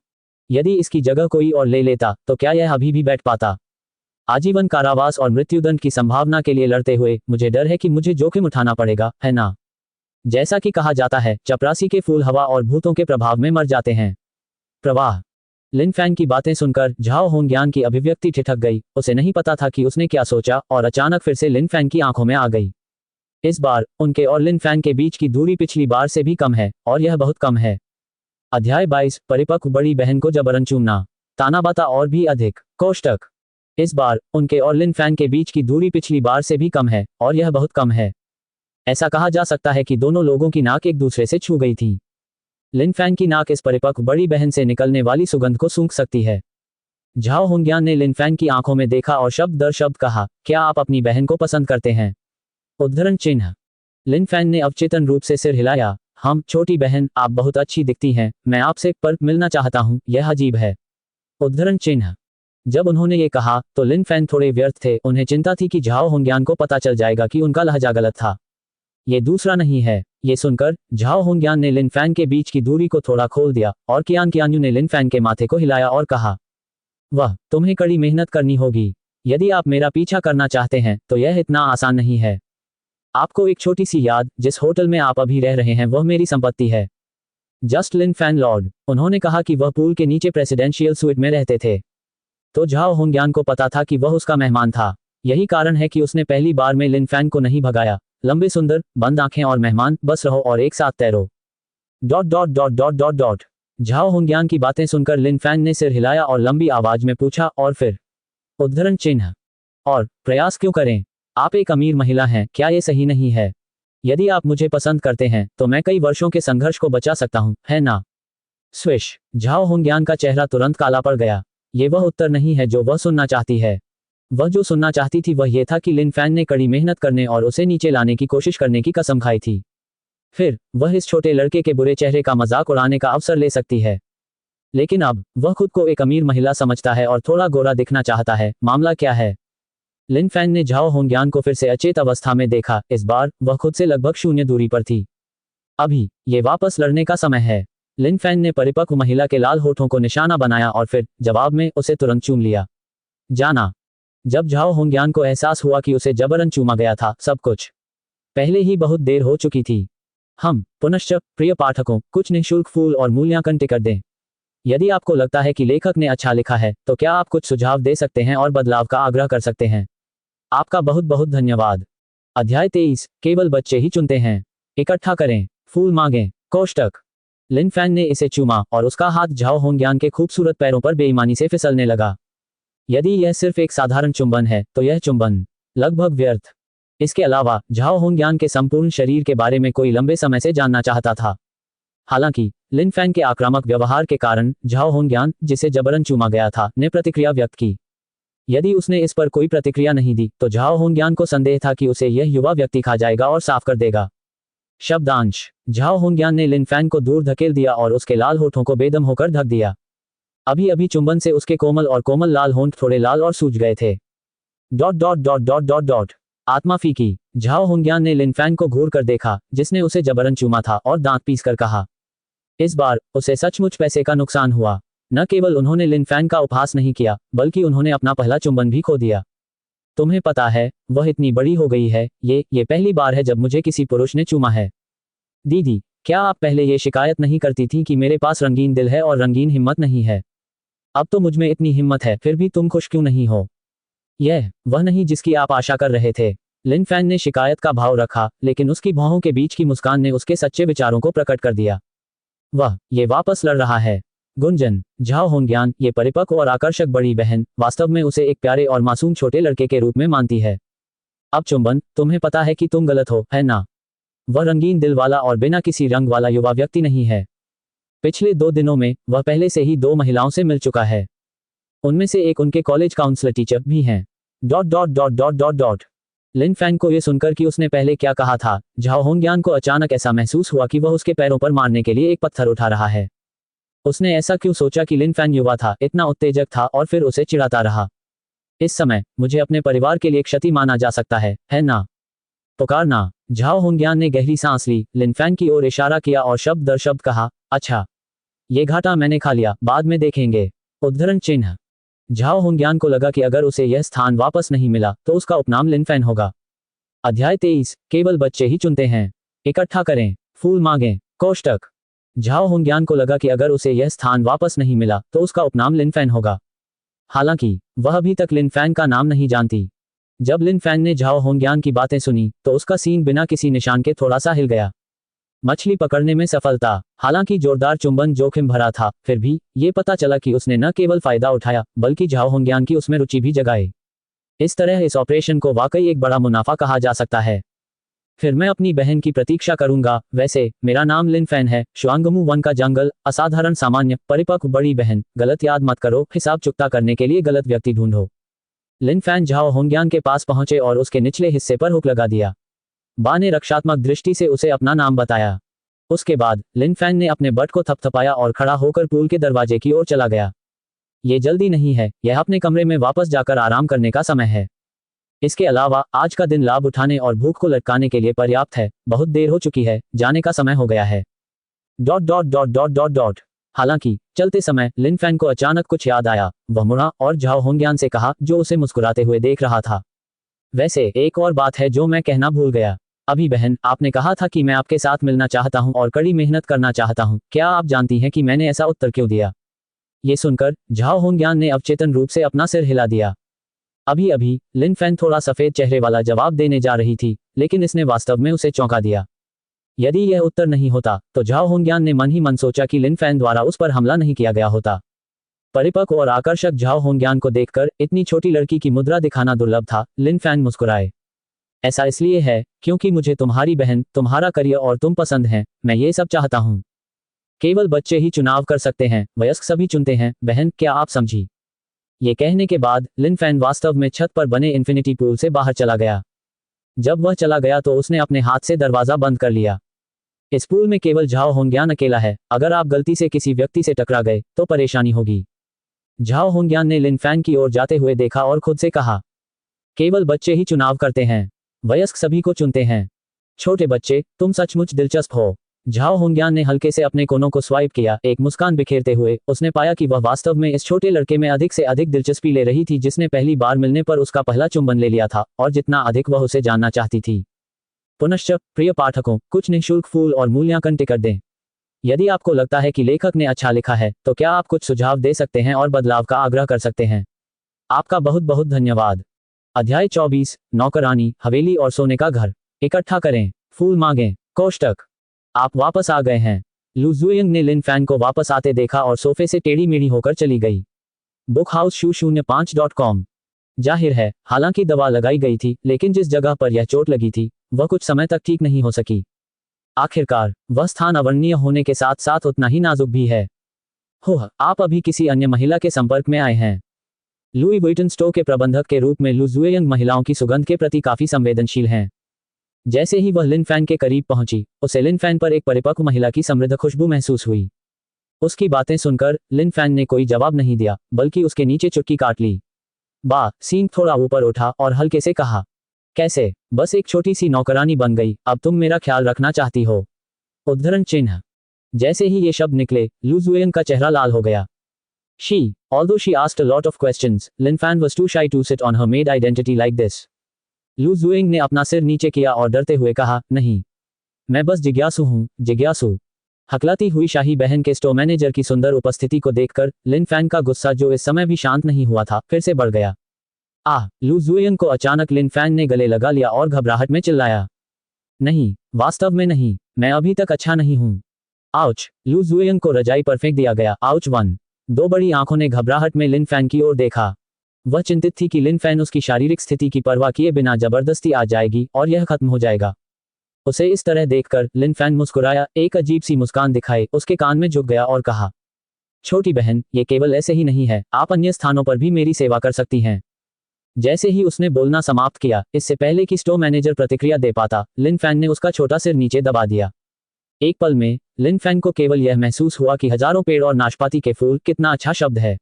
यदि इसकी जगह कोई और ले लेता तो क्या यह अभी भी बैठ पाता? आजीवन कारावास और मृत्युदंड की संभावना के लिए लड़ते हुए मुझे डर है कि मुझे जोखिम उठाना पड़ेगा, है ना? जैसा कि कहा जाता है, चपरासी के फूल हवा और भूतों के प्रभाव में मर जाते हैं। प्रवाह। लिन फैन की बातें सुनकर झाओ होंग्यान की अभिव्यक्ति ठिठक गई। उसे नहीं पता था कि उसने क्या सोचा और अचानक फिर से लिन फैन की आंखों में आ गई। इस बार उनके और लिन फैन के बीच की दूरी पिछली बार से भी कम है, और यह बहुत कम है। अध्याय 22, परिपक्व बड़ी बहन को जबरन चूमना। तानाबाता और भी अधिक। कोष्टक। इस बार उनके और लिन फैन के बीच की दूरी पिछली बार से भी कम है, और यह बहुत कम है। ऐसा कहा जा सकता है कि दोनों लोगों की नाक एक दूसरे से छू गई थी। लिन फैन की नाक इस परिपक्व बड़ी बहन से निकलने वाली सुगंध को सूंघ सकती है। झाओ होंग्यान ने लिन फैन की आंखों में देखा और शब्द दर शब्द कहा, क्या आप अपनी बहन को पसंद करते हैं? उद्धरण चिन्ह। लिन फैन ने अवचेतन रूप से सिर हिलाया। हम, छोटी बहन, आप बहुत अच्छी दिखती हैं, मैं आपसे पर मिलना चाहता हूं, यह अजीब है। उद्धरण चिन्ह। जब उन्होंने ये कहा तो लिन फैन थोड़े व्यर्थ थे। उन्हें चिंता थी कि झाओ होंग्यान को पता चल जाएगा कि उनका लहजा गलत था। ये दूसरा नहीं है। ये सुनकर झाओ होंग्यान ने लिन फैन के बीच की दूरी को थोड़ा खोल दिया और कियान्यू ने लिन फैन के माथे को हिलाया और कहा, वह, तुम्हें कड़ी मेहनत करनी होगी। यदि आप मेरा पीछा करना चाहते हैं तो यह इतना आसान नहीं है। आपको एक छोटी सी याद, जिस होटल में आप अभी रह रहे हैं वह मेरी संपत्ति है। जस्ट लिन फैन लॉर्ड। उन्होंने कहा कि वह पूल के नीचे प्रेसिडेंशियल स्वीट में रहते थे। तो झाओ होंग्यान को पता था कि वह उसका मेहमान था। यही कारण है कि उसने पहली बार में लिन फैन को नहीं भगाया। लंबे सुंदर, बंद आंखें और मेहमान, बस रहो और एक साथ तैरो। झाओ होंग्यान की बातें सुनकर लिन फैन ने सिर हिलाया और लंबी आवाज में पूछा, और फिर? उद्धरण चिन्ह। और प्रयास क्यों करें? आप एक अमीर महिला हैं, क्या ये सही नहीं है? यदि आप मुझे पसंद करते हैं तो मैं कई वर्षों के संघर्ष को बचा सकता हूं, है ना? स्विश। झाओ होंग्यान का चेहरा तुरंत काला पड़ गया। ये वह उत्तर नहीं है जो वह सुनना चाहती है। वह जो सुनना चाहती थी वह यह था कि लिन फैन ने कड़ी मेहनत करने और उसे नीचे लाने की कोशिश करने की कसम खाई थी। फिर वह इस छोटे लड़के के बुरे चेहरे का मजाक उड़ाने का अवसर ले सकती है। लेकिन अब वह खुद को एक अमीर महिला समझता है और थोड़ा गोरा दिखना चाहता है। मामला क्या है? लिन फैन ने झाओ होंग्यान को फिर से अचेत अवस्था में देखा। इस बार वह खुद से लगभग शून्य दूरी पर थी। अभी ये वापस लड़ने का समय है। लिन फैन ने परिपक्व महिला के लाल होठों को निशाना बनाया और फिर जवाब में उसे तुरंत चूम लिया। जाना। जब झाओ होंग्यान को एहसास हुआ कि उसे जबरन चूमा गया था, सब कुछ पहले ही बहुत देर हो चुकी थी। हम पुनश्च प्रिय पाठकों, कुछ निःशुल्क फूल और मूल्यांकन टिकट दें। यदि आपको लगता है कि लेखक ने अच्छा लिखा है तो क्या आप कुछ सुझाव दे सकते हैं और बदलाव का आग्रह कर सकते हैं। आपका बहुत बहुत धन्यवाद। अध्याय 23, केवल बच्चे ही चुनते हैं। इकट्ठा करें, फूल मांगें। कोष्टक। लिन फैन ने इसे चूमा और उसका हाथ झाओ होंग्यान के खूबसूरत पैरों पर बेईमानी से फिसलने लगा। यदि यह सिर्फ एक साधारण चुंबन है तो यह चुंबन लगभग व्यर्थ। इसके अलावा झाओ होंग्यान के संपूर्ण शरीर के बारे में कोई लंबे समय से जानना चाहता था। हालांकि लिन फैंग के आक्रामक व्यवहार के कारण झाओ होंग्यान, जिसे जबरन चूमा गया था, ने प्रतिक्रिया व्यक्त की। यदि उसने इस पर कोई प्रतिक्रिया नहीं दी तो झाओ होंग्यान को संदेह था कि उसे यह युवा व्यक्ति खा जाएगा और साफ कर देगा। शब्दांश: झाओ होंग्यान ने लिन फैंग को दूर धकेल दिया और उसके लाल होठों को बेदम होकर ढक दिया। अभी अभी चुंबन से उसके कोमल लाल होंठ थोड़े लाल और सूज गए थे। आत्मा फीकी। झाओ होंग्यान ने लिन फैंग को घूर कर देखा, जिसने उसे जबरन चूमा था, और दांत पीस कर कहा। इस बार उसे सचमुच पैसे का नुकसान हुआ। न केवल उन्होंने लिन फैंग का उपहास नहीं किया, बल्कि उन्होंने अपना पहला चुंबन भी खो दिया। तुम्हें पता है, वह इतनी बड़ी हो गई है, ये पहली बार है जब मुझे किसी पुरुष ने चूमा है। दीदी, क्या आप पहले ये शिकायत नहीं करती थी कि मेरे पास रंगीन दिल है और रंगीन हिम्मत नहीं है? अब तो मुझमें इतनी हिम्मत है, फिर भी तुम खुश क्यों नहीं हो? यह वह नहीं जिसकी आप आशा कर रहे थे। लिन फैंग ने शिकायत का भाव रखा, लेकिन उसकी भौहों के बीच की मुस्कान ने उसके सच्चे विचारों को प्रकट कर दिया। ये वापस लड़ रहा है। गुंजन: झाओ होंग्यान, ये परिपक्व और आकर्षक बड़ी बहन, वास्तव में उसे एक प्यारे और मासूम छोटे लड़के के रूप में मानती है। अब चुंबन, तुम्हें पता है कि तुम गलत हो, है ना? वह रंगीन दिल वाला और बिना किसी रंग वाला युवा व्यक्ति नहीं है। पिछले 2 दिनों में वह पहले से ही 2 महिलाओं से मिल चुका है। उनमें से एक उनके कॉलेज काउंसलर टीचर भी हैं। लिन फैंग को यह सुनकर कि उसने पहले क्या कहा था, झाओ होंग्यान को अचानक ऐसा महसूस हुआ कि वह उसके पैरों पर मारने के लिए एक पत्थर उठा रहा है। उसने ऐसा क्यों सोचा कि लिन फैंग युवा था, इतना उत्तेजक था, और फिर उसे चिढ़ाता रहा। इस समय मुझे अपने परिवार के लिए क्षति माना जा सकता है ना? पुकारना। झाओ होंग्यान ने गहरी सांस ली, लिन फैंग की ओर इशारा किया और शब्द दर शब्द कहा, अच्छा, ये घाटा मैंने खा लिया, बाद में देखेंगे। उद्धरण चिन्ह। झाओ होंग्यान को लगा कि अगर उसे यह स्थान वापस नहीं मिला तो उसका उपनाम लिन फैंग होगा। अध्याय 23। केवल बच्चे ही चुनते हैं। इकट्ठा करें, फूल मांगें। कोष्टक। झाओ होंग्यान को लगा कि अगर उसे यह स्थान वापस नहीं मिला तो उसका उपनाम लिन फैंग होगा। हालांकि वह अभी तक लिन फैंग का नाम नहीं जानती। जब लिन फैंग ने झाओ होंग्यान की बातें सुनी तो उसका सीन बिना किसी निशान के थोड़ा सा हिल गया। मछली पकड़ने में सफलता। हालांकि जोरदार चुंबन जोखिम भरा था, फिर भी ये पता चला कि उसने न केवल फायदा उठाया, बल्कि झाओ होंग्यान की उसमें रुचि भी जगाई। इस तरह इस ऑपरेशन को वाकई एक बड़ा मुनाफा कहा जा सकता है। फिर मैं अपनी बहन की प्रतीक्षा करूंगा। वैसे मेरा नाम लिन फैंग है। शुआंगमू वन का जंगल, असाधारण सामान्य, परिपक्व बड़ी बहन। गलत याद मत करो, हिसाब चुकता करने के लिए गलत व्यक्ति ढूंढो। लिन फैंग झाओ होंग्यान के पास पहुंचे और उसके निचले हिस्से पर हुक लगा दिया। बा ने रक्षात्मक दृष्टि से उसे अपना नाम बताया। उसके बाद लिन फैंग ने अपने बट को थपथपाया और खड़ा होकर पूल के दरवाजे की ओर चला गया। ये जल्दी नहीं है, यह अपने कमरे में वापस जाकर आराम करने का समय है। इसके अलावा आज का दिन लाभ उठाने और भूख को लटकाने के लिए पर्याप्त है। बहुत देर हो चुकी है, जाने का समय हो गया है। हालांकि चलते समय लिन फैंग को अचानक कुछ याद आया। वह मुड़ा और झाओ होंग्यान से कहा, जो उसे मुस्कुराते हुए देख रहा था, वैसे एक और बात है जो मैं कहना भूल गया। अभी बहन, आपने कहा था कि मैं आपके साथ मिलना चाहता हूं और कड़ी मेहनत करना चाहता हूं। क्या आप जानती हैं कि मैंने ऐसा उत्तर क्यों दिया? ये सुनकर झाओ होंग्यान ने अवचेतन रूप से अपना सिर हिला दिया। अभी अभी लिन फैंग थोड़ा सफेद चेहरे वाला जवाब देने जा रही थी, लेकिन इसने वास्तव में उसे चौंका दिया। यदि यह उत्तर नहीं होता तो झाओ होंग्यान ने मन ही मन सोचा कि लिन फैंग द्वारा उस पर हमला नहीं किया गया होता। परिपक्व और आकर्षक झाओ होंग्यान को देखकर इतनी छोटी लड़की की मुद्रा दिखाना दुर्लभ था। लिन फैंग मुस्कुराए। ऐसा इसलिए है क्योंकि मुझे तुम्हारी बहन, तुम्हारा करियर और तुम पसंद हैं। मैं ये सब चाहता हूं। केवल बच्चे ही चुनाव कर सकते हैं, वयस्क सभी चुनते हैं। बहन, क्या आप समझी? ये कहने के बाद लिन फैंग वास्तव में छत पर बने इन्फिनिटी पूल से बाहर चला गया। जब वह चला गया तो उसने अपने हाथ से दरवाजा बंद कर लिया। इस पूल में केवल झाओ होंग्यान अकेला है। अगर आप गलती से किसी व्यक्ति से टकरा गए तो परेशानी होगी। झाओ होंग्यान ने लिन फैंग की ओर जाते हुए देखा और खुद से कहा, केवल बच्चे ही चुनाव करते हैं, वयस्क सभी को चुनते हैं। छोटे बच्चे, तुम सचमुच दिलचस्प हो। झाओ होंग्यान ने हल्के से अपने कोनों को स्वाइप किया। एक मुस्कान बिखेरते हुए उसने पाया कि वह वास्तव में इस छोटे लड़के में अधिक से अधिक दिलचस्पी ले रही थी, जिसने पहली बार मिलने पर उसका पहला चुंबन ले लिया था, और जितना अधिक वह उसे जानना चाहती थी। पुनश्च प्रिय पाठकों, कुछ निःशुल्क फूल और मूल्यांकन टिकट दें। यदि आपको लगता है कि लेखक ने अच्छा लिखा है तो क्या आप कुछ सुझाव दे सकते हैं और बदलाव का आग्रह कर सकते हैं। आपका बहुत बहुत धन्यवाद। अध्याय 24। नौकरानी, हवेली और सोने का घर। इकट्ठा करें, फूल मांगें। कोष्टक। आप वापस आ गए हैं। लू जुयिंग ने लिन फैंग को वापस आते देखा और सोफे से टेढ़ी मेढ़ी होकर चली गई। बुकहाउस शू 05.com। जाहिर है, हालांकि दवा लगाई गई थी, लेकिन जिस जगह पर यह चोट लगी थी वह कुछ समय तक ठीक नहीं हो सकी। आखिरकार वह स्थान अवर्णनीय होने के साथ साथ उतना ही नाजुक भी है। हो, आप अभी किसी अन्य महिला के संपर्क में आए हैं। लुई वुइटन स्टोर के प्रबंधक के रूप में लू जुएयंग महिलाओं की सुगंध के प्रति काफी संवेदनशील हैं। जैसे ही वह लिन फैन के करीब पहुंची, उसे लिन फैन पर एक परिपक्व महिला की समृद्ध खुशबू महसूस हुई। उसकी बातें सुनकर लिन फैन ने कोई जवाब नहीं दिया, बल्कि उसके नीचे चुटकी काट ली। सीन थोड़ा ऊपर उठा और हल्के से कहा, कैसे? बस एक छोटी सी नौकरानी बन गई, अब तुम मेरा ख्याल रखना चाहती हो? उद्धरण चिन्ह। जैसे ही ये शब्द निकले, लू जुएयंग का चेहरा लाल हो गया। Although she asked a lot of questions, Lin Fan was too shy to sit on her maid identity like this. लू जुएयंग ने अपना सिर नीचे किया और डरते हुए कहा, नहीं, मैं बस जिज्ञासु हूँ, जिज्ञासु। हकलाती हुई शाही बहन के स्टोर मैनेजर की सुंदर उपस्थिति को देखकर लिन फैन का गुस्सा, जो इस समय भी शांत नहीं हुआ था, फिर से बढ़ गया। लू जुएयंग को अचानक लिन फैन ने गले लगा लिया और घबराहट में चिल्लाया, नहीं, वास्तव में नहीं, मैं अभी तक अच्छा नहीं हूँ। आउच! लू जुएयंग को रजाई पर फेंक दिया गया। आउच 1। दो बड़ी आंखों ने घबराहट में लिन फैन की ओर देखा। वह चिंतित थी कि लिन फैन उसकी शारीरिक स्थिति की परवाह किए बिना जबरदस्ती आ जाएगी और यह खत्म हो जाएगा। उसे इस तरह देखकर लिन फैन मुस्कुराया, एक अजीब सी मुस्कान दिखाई उसके कान में झुक गया और कहा, छोटी बहन, ये केवल ऐसे ही नहीं है, आप अन्य स्थानों पर भी मेरी सेवा कर सकती हैं। जैसे ही उसने बोलना समाप्त किया, इससे पहले कि स्टोर मैनेजर प्रतिक्रिया दे पाता, लिन फैन ने उसका छोटा सिर नीचे दबा दिया। एक पल में लिन फैन को केवल यह महसूस हुआ कि हजारों पेड़ और नाशपाती के फूल कितना अच्छा शब्द है। ...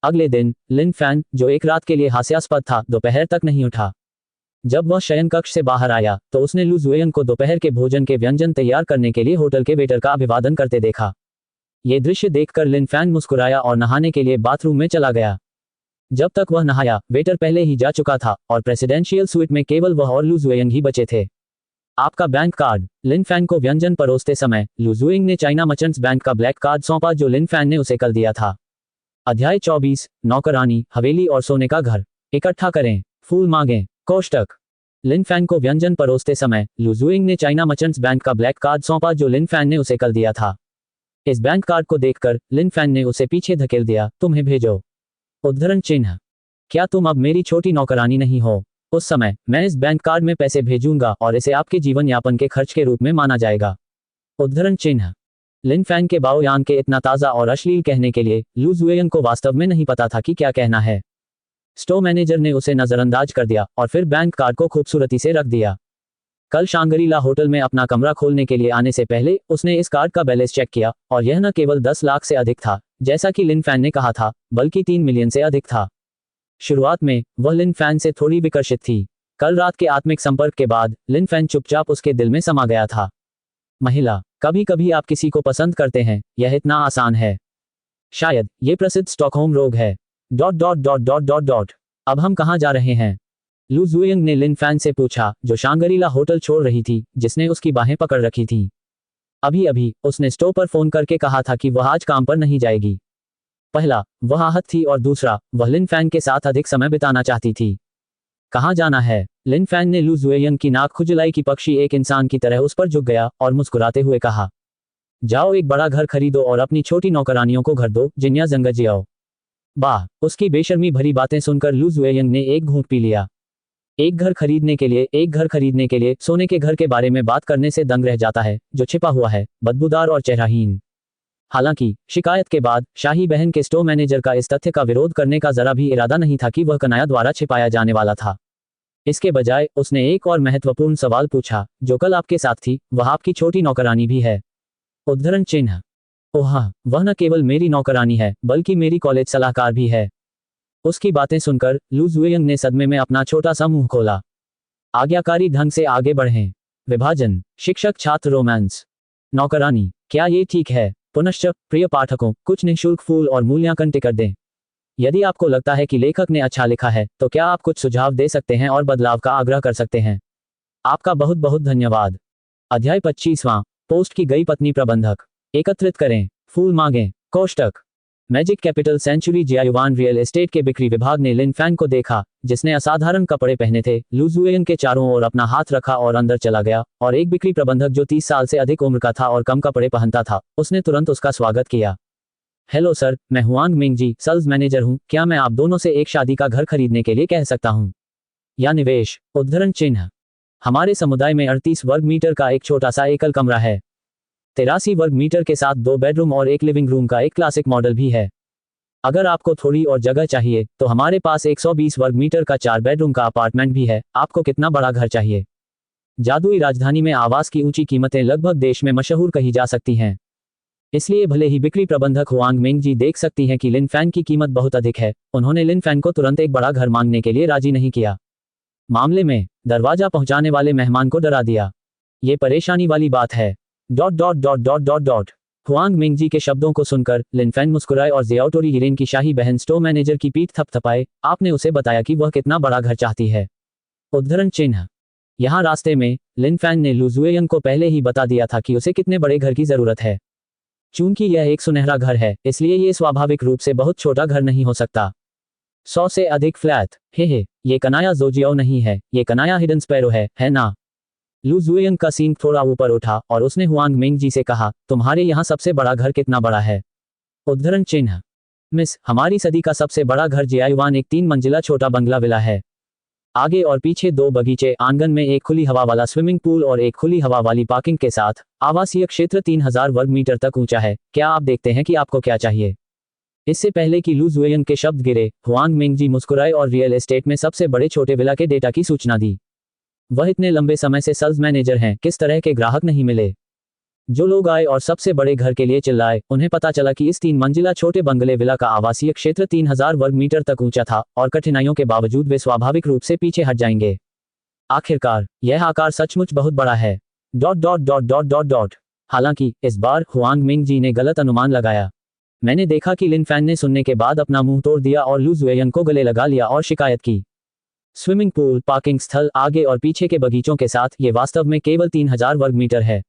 अगले दिन लिन फैन, जो एक रात के लिए हास्यास्पद था, दोपहर तक नहीं उठा। जब वह शयन कक्ष से बाहर आया तो उसने लू जुएयंग को दोपहर के भोजन के व्यंजन तैयार करने के लिए होटल के वेटर का अभिवादन करते देखा। ये दृश्य देखकर लिन फैन मुस्कुराया और नहाने के लिए बाथरूम में चला गया। जब तक वह नहाया, वेटर पहले ही जा चुका था और प्रेसिडेंशियल स्वीट में केवल वह और लू जुएयंग ही बचे थे। आपका बैंक कार्ड। लिन फैन को व्यंजन परोसते समय लू जुएयंग ने चाइना मर्चेंट्स बैंक का ब्लैक कार्ड सौंपा, जो लिन फैन ने उसे कल दिया था। अध्याय 24, नौकरानी, हवेली और सोने का घर। इकट्ठा करें, फूल मांगें। कोष्टक। लिन फैन को व्यंजन परोसते समय लू जुएयंग ने चाइना मर्चेंट्स बैंक का ब्लैक कार्ड सौंपा, जो लिन फैन ने उसे कल दिया था। इस बैंक कार्ड को देखकर लिन फैन ने उसे पीछे धकेल दिया। तुम्हें भेजो। उद्धरण चिन्ह। क्या तुम अब मेरी छोटी नौकरानी नहीं हो? उस समय मैं इस बैंक कार्ड में पैसे भेजूंगा और इसे आपके जीवन यापन के खर्च के रूप में माना जाएगा। उद्धरण चिन्ह। लिन फैन के बाओयान के इतना ताज़ा और अश्लील कहने के लिए लू जुएयंग को वास्तव में नहीं पता था कि क्या कहना है। स्टोर मैनेजर ने उसे नजरअंदाज कर दिया और फिर बैंक कार्ड को खूबसूरती से रख दिया। कल शांगरीला होटल में अपना कमरा खोलने के लिए आने से पहले उसने इस कार्ड का बैलेंस चेक किया और यह न केवल 10 लाख से अधिक था, जैसा कि लिन फैन ने कहा था, बल्कि 3 मिलियन से अधिक था। शुरुआत में वह लिन फैन से थोड़ी विकर्षित थी। कल रात के आत्मिक संपर्क के बाद लिन फैन चुपचाप उसके दिल में समा गया था। महिला, कभी कभी आप किसी को पसंद करते हैं, यह इतना आसान है। शायद ये प्रसिद्ध स्टॉकहोम रोग है। ... अब हम कहाँ जा रहे हैं? लू जुएयंग ने लिन फैन से पूछा, जो शांगरीला होटल छोड़ रही थी, जिसने उसकी बाहें पकड़ रखी थीं। अभी अभी उसने स्टोर पर फोन करके कहा था कि वह आज काम पर नहीं जाएगी। पहला, वह आहत थी और दूसरा, वह लिन फैन के साथ अधिक समय बिताना चाहती थी। कहाँ जाना है? लिन फैन ने लू जुएयंग की नाक खुजलाई की पक्षी एक इंसान की तरह उस पर झुक गया और मुस्कुराते हुए कहा, जाओ एक बड़ा घर खरीदो और अपनी छोटी नौकरानियों को घर दो, जिन्या जंगजियाओ। वाह! उसकी बेशर्मी भरी बातें सुनकर लू जुएयंग ने एक घूंट पी लिया। एक घर खरीदने के लिए सोने के घर के बारे में बात करने से दंग रह जाता है, जो छिपा हुआ है, बदबूदार और चेहराहीन। हालांकि शिकायत के बाद शाही बहन के स्टोर मैनेजर का इस तथ्य का विरोध करने का जरा भी इरादा नहीं था कि वह कनाया द्वारा छिपाया जाने वाला था। इसके बजाय उसने एक और महत्वपूर्ण सवाल पूछा, जो कल आपके साथ थी, वह आपकी छोटी नौकरानी भी है? उद्धरण चिन्ह। ओह हाँ, वह न केवल मेरी नौकरानी है, बल्कि मेरी कॉलेज सलाहकार भी है। उसकी बातें सुनकर लू जुएयंग ने सदमे में अपना छोटा सा मुंह खोला। आज्ञाकारी ढंग से आगे बढ़ें। विभाजन, शिक्षक छात्र रोमांस। नौकरानी, क्या ये ठीक है? पुनश्च प्रिय पाठकों, कुछ निःशुल्क फूल और मूल्यांकन टिकट दें। यदि आपको लगता है कि लेखक ने अच्छा लिखा है, तो क्या आप कुछ सुझाव दे सकते हैं और बदलाव का आग्रह कर सकते हैं। आपका बहुत बहुत धन्यवाद। अध्याय 25वां, पोस्ट की गई पत्नी प्रबंधक। एकत्रित करें, फूल मांगें। कोष्टक। Magic capital century Jiayuan real estate के बिक्री विभाग ने लिन फैन को देखा, जिसने असाधारण कपड़े पहने थे, लू जुएयंग के चारों ओर अपना हाथ रखा और अंदर चला गया, और एक बिक्री प्रबंधक जो 30 साल से अधिक उम्र का था और कम कपड़े पहनता था, उसने तुरंत उसका स्वागत किया। हेलो सर, मैं हुआंग मिंग जी, सेल्स मैनेजर हूँ। क्या मैं आप दोनों से एक शादी का घर खरीदने के लिए कह सकता हूँ या निवेश? उद्धरण चिन्ह। हमारे समुदाय में 38 वर्ग मीटर का एक छोटा सा एकल कमरा है। 83 वर्ग मीटर के साथ 2 बेडरूम और एक लिविंग रूम का एक क्लासिक मॉडल भी है। अगर आपको थोड़ी और जगह चाहिए तो हमारे पास 120 वर्ग मीटर का 4 बेडरूम का अपार्टमेंट भी है। आपको कितना बड़ा घर चाहिए? जादुई राजधानी में आवास की ऊंची कीमतें लगभग देश में मशहूर कही जा सकती हैं। इसलिए भले ही बिक्री प्रबंधक हुआंग मिंग जी देख सकती हैं कि लिन फैन की कीमत बहुत अधिक है, उन्होंने लिन फैन को तुरंत एक बड़ा घर मांगने के लिए राजी नहीं किया। मामले में दरवाजा पहुंचाने वाले मेहमान को डरा दिया। ये परेशानी वाली बात है। Dot dot dot dot dot dot Huang Ming ji के शब्दों को सुनकर लिन फैन मुस्कुराए और जियाओटोरी हिरेन की शाही बहन स्टोर मैनेजर की पीठ थपथपाए। आपने उसे बताया कि वह कितना बड़ा घर चाहती है? उद्धरण चिन्ह। यहाँ रास्ते में लिन फैन ने लू जुएयंग को पहले ही बता दिया था कि उसे कितने बड़े घर की जरूरत है। चूंकि यह एक सुनहरा घर है, इसलिए ये स्वाभाविक रूप से बहुत छोटा घर नहीं हो सकता। 100 से अधिक फ्लैट। हे, ये कनाया जोजियाओ नहीं है, ये कनाया हिडन स्पैरो है ना? लू जुएयंग का सीन थोड़ा ऊपर उठा और उसने हुआंग मिंग जी से कहा, तुम्हारे यहाँ सबसे बड़ा घर कितना बड़ा है? उद्धरण चिन्ह। मिस, हमारी सदी का सबसे बड़ा घर जियायुआन एक 3 मंजिला छोटा बंगला विला है। आगे और पीछे 2 बगीचे, आंगन में एक खुली हवा वाला स्विमिंग पूल और एक खुली हवा वाली पार्किंग के साथ। आवासीय क्षेत्र 3000 वर्ग मीटर तक ऊंचा है। क्या आप देखते हैं कि आपको क्या चाहिए? इससे पहले कि लू जुएयंग के शब्द गिरे, हुआंग मिंग जी मुस्कुराए और रियल एस्टेट में सबसे बड़े छोटे विला के डेटा की सूचना दी। वह इतने लंबे समय से सेल्स मैनेजर हैं, किस तरह के ग्राहक नहीं मिले। जो लोग आए और सबसे बड़े घर के लिए चिल्लाए, उन्हें पता चला कि इस 3 मंजिला छोटे बंगले विला का आवासीय क्षेत्र 3000 वर्ग मीटर तक ऊंचा था और कठिनाइयों के बावजूद वे स्वाभाविक रूप से पीछे हट जाएंगे। आखिरकार यह आकार सचमुच बहुत बड़ा है। Dot dot dot dot dot dot हालांकि इस बार हुआंग मिंग जी ने गलत अनुमान लगाया। मैंने देखा कि लिन फैन ने सुनने के बाद अपना मुंह तोड़ दिया और लू जुएयंग को गले लगा लिया और शिकायत की। स्विमिंग पूल, पार्किंग स्थल, आगे और पीछे के बगीचों के साथ ये वास्तव में केवल 3000 वर्ग मीटर है।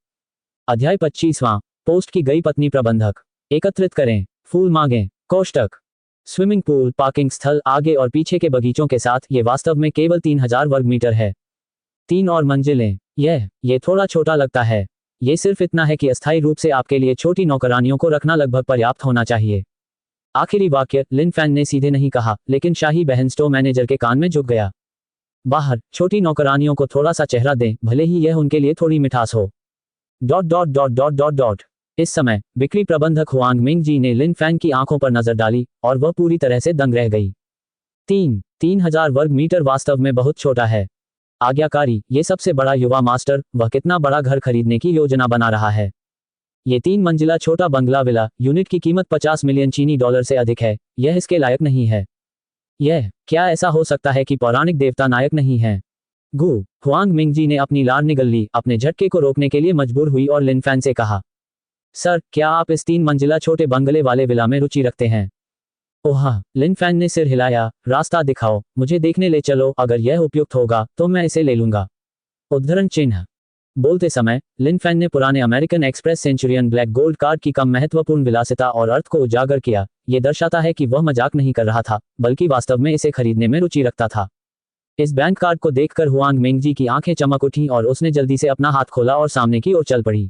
अध्याय 25वां। पोस्ट की गई पत्नी प्रबंधक। एकत्रित करें, फूल मांगें। कोष्टक। स्विमिंग पूल, पार्किंग स्थल, आगे और पीछे के बगीचों के साथ ये वास्तव में केवल 3000 वर्ग मीटर है। 3 और मंजिलें। ये थोड़ा छोटा लगता है। ये सिर्फ इतना है कि अस्थायी रूप से आपके लिए छोटी नौकरानियों को रखना लगभग पर्याप्त होना चाहिए। आखिरी वाक्य लिन फैन ने सीधे नहीं कहा, लेकिन शाही बहन स्टोर मैनेजर के कान में झुक गया। बाहर छोटी नौकरानियों को थोड़ा सा चेहरा दें, भले ही यह उनके लिए थोड़ी मिठास हो। Dot dot dot dot dot dot इस समय बिक्री प्रबंधक हुआंग मिंग जी ने लिन फैन की आंखों पर नजर डाली और वह पूरी तरह से दंग रह गई। 3000 वर्ग मीटर वास्तव में बहुत छोटा है। आज्ञाकारी, ये सबसे बड़ा युवा मास्टर, वह कितना बड़ा घर खरीदने की योजना बना रहा है। ये 3 मंजिला छोटा बंगला विला, यूनिट की कीमत 50 मिलियन चीनी डॉलर से अधिक है। यह इसके लायक नहीं है। क्या ऐसा हो सकता है कि पौराणिक देवता नायक नहीं है? गु हुआंग मिंग जी ने अपनी लार निगल ली, अपने झटके को रोकने के लिए मजबूर हुई और लिन फैन से कहा, सर, क्या आप इस 3 मंजिला छोटे बंगले वाले विला में रुचि रखते हैं? ओह हाँ, लिन फैन ने सिर हिलाया। रास्ता दिखाओ, मुझे देखने ले चलो, अगर यह उपयुक्त होगा तो मैं इसे ले लूंगा। उद्धरण चिन्ह। बोलते समय लिन फैन ने पुराने American express Centurion black gold card की कम महत्वपूर्ण विलासिता और अर्थ को उजागर किया। यह दर्शाता है कि वह मजाक नहीं कर रहा था, बल्कि वास्तव में इसे खरीदने में रुचि रखता था। इस बैंक कार्ड को देखकर हुआंग मिंग जी की आंखें चमक उठीं और उसने जल्दी से अपना हाथ खोला और सामने की ओर चल पड़ी।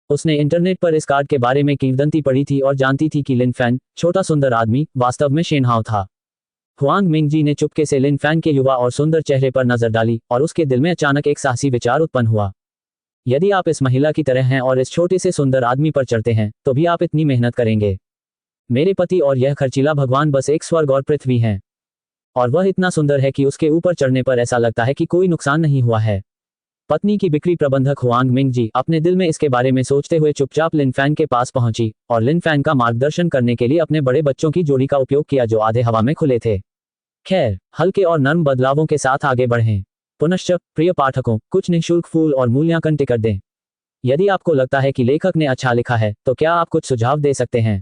उसने इंटरनेट पर इस कार्ड के बारे में किंवदंती पढ़ी थी और जानती थी कि लिन फैन, छोटा सुंदर आदमी, वास्तव में शेनहाओ था। हुआंग मिंग जी ने चुपके से लिन फैन के युवा और सुंदर चेहरे पर नजर डाली और उसके दिल में अचानक एक साहसी विचार उत्पन्न हुआ। यदि आप इस महिला की तरह हैं और इस छोटे से सुंदर आदमी पर चढ़ते हैं, तो भी आप इतनी मेहनत करेंगे। मेरे पति और यह खर्चीला भगवान बस एक स्वर्ग और पृथ्वी हैं। और वह इतना सुंदर है कि उसके ऊपर चढ़ने पर ऐसा लगता है कि कोई नुकसान नहीं हुआ है। पत्नी की बिक्री प्रबंधक हुआंग मिंग जी अपने दिल में इसके बारे में सोचते हुए चुपचाप लिन फैन के पास पहुंची और लिन फैन का मार्गदर्शन करने के लिए अपने बड़े बच्चों की जोड़ी का उपयोग किया जो आधे हवा में खुले थे। खैर, हल्के और नर्म बदलावों के साथ आगे बढ़ें। पुनश्च प्रिय पाठकों, कुछ निःशुल्क फूल और मूल्यांकन टिकट दें। यदि आपको लगता है कि लेखक ने अच्छा लिखा है, तो क्या आप कुछ सुझाव दे सकते हैं?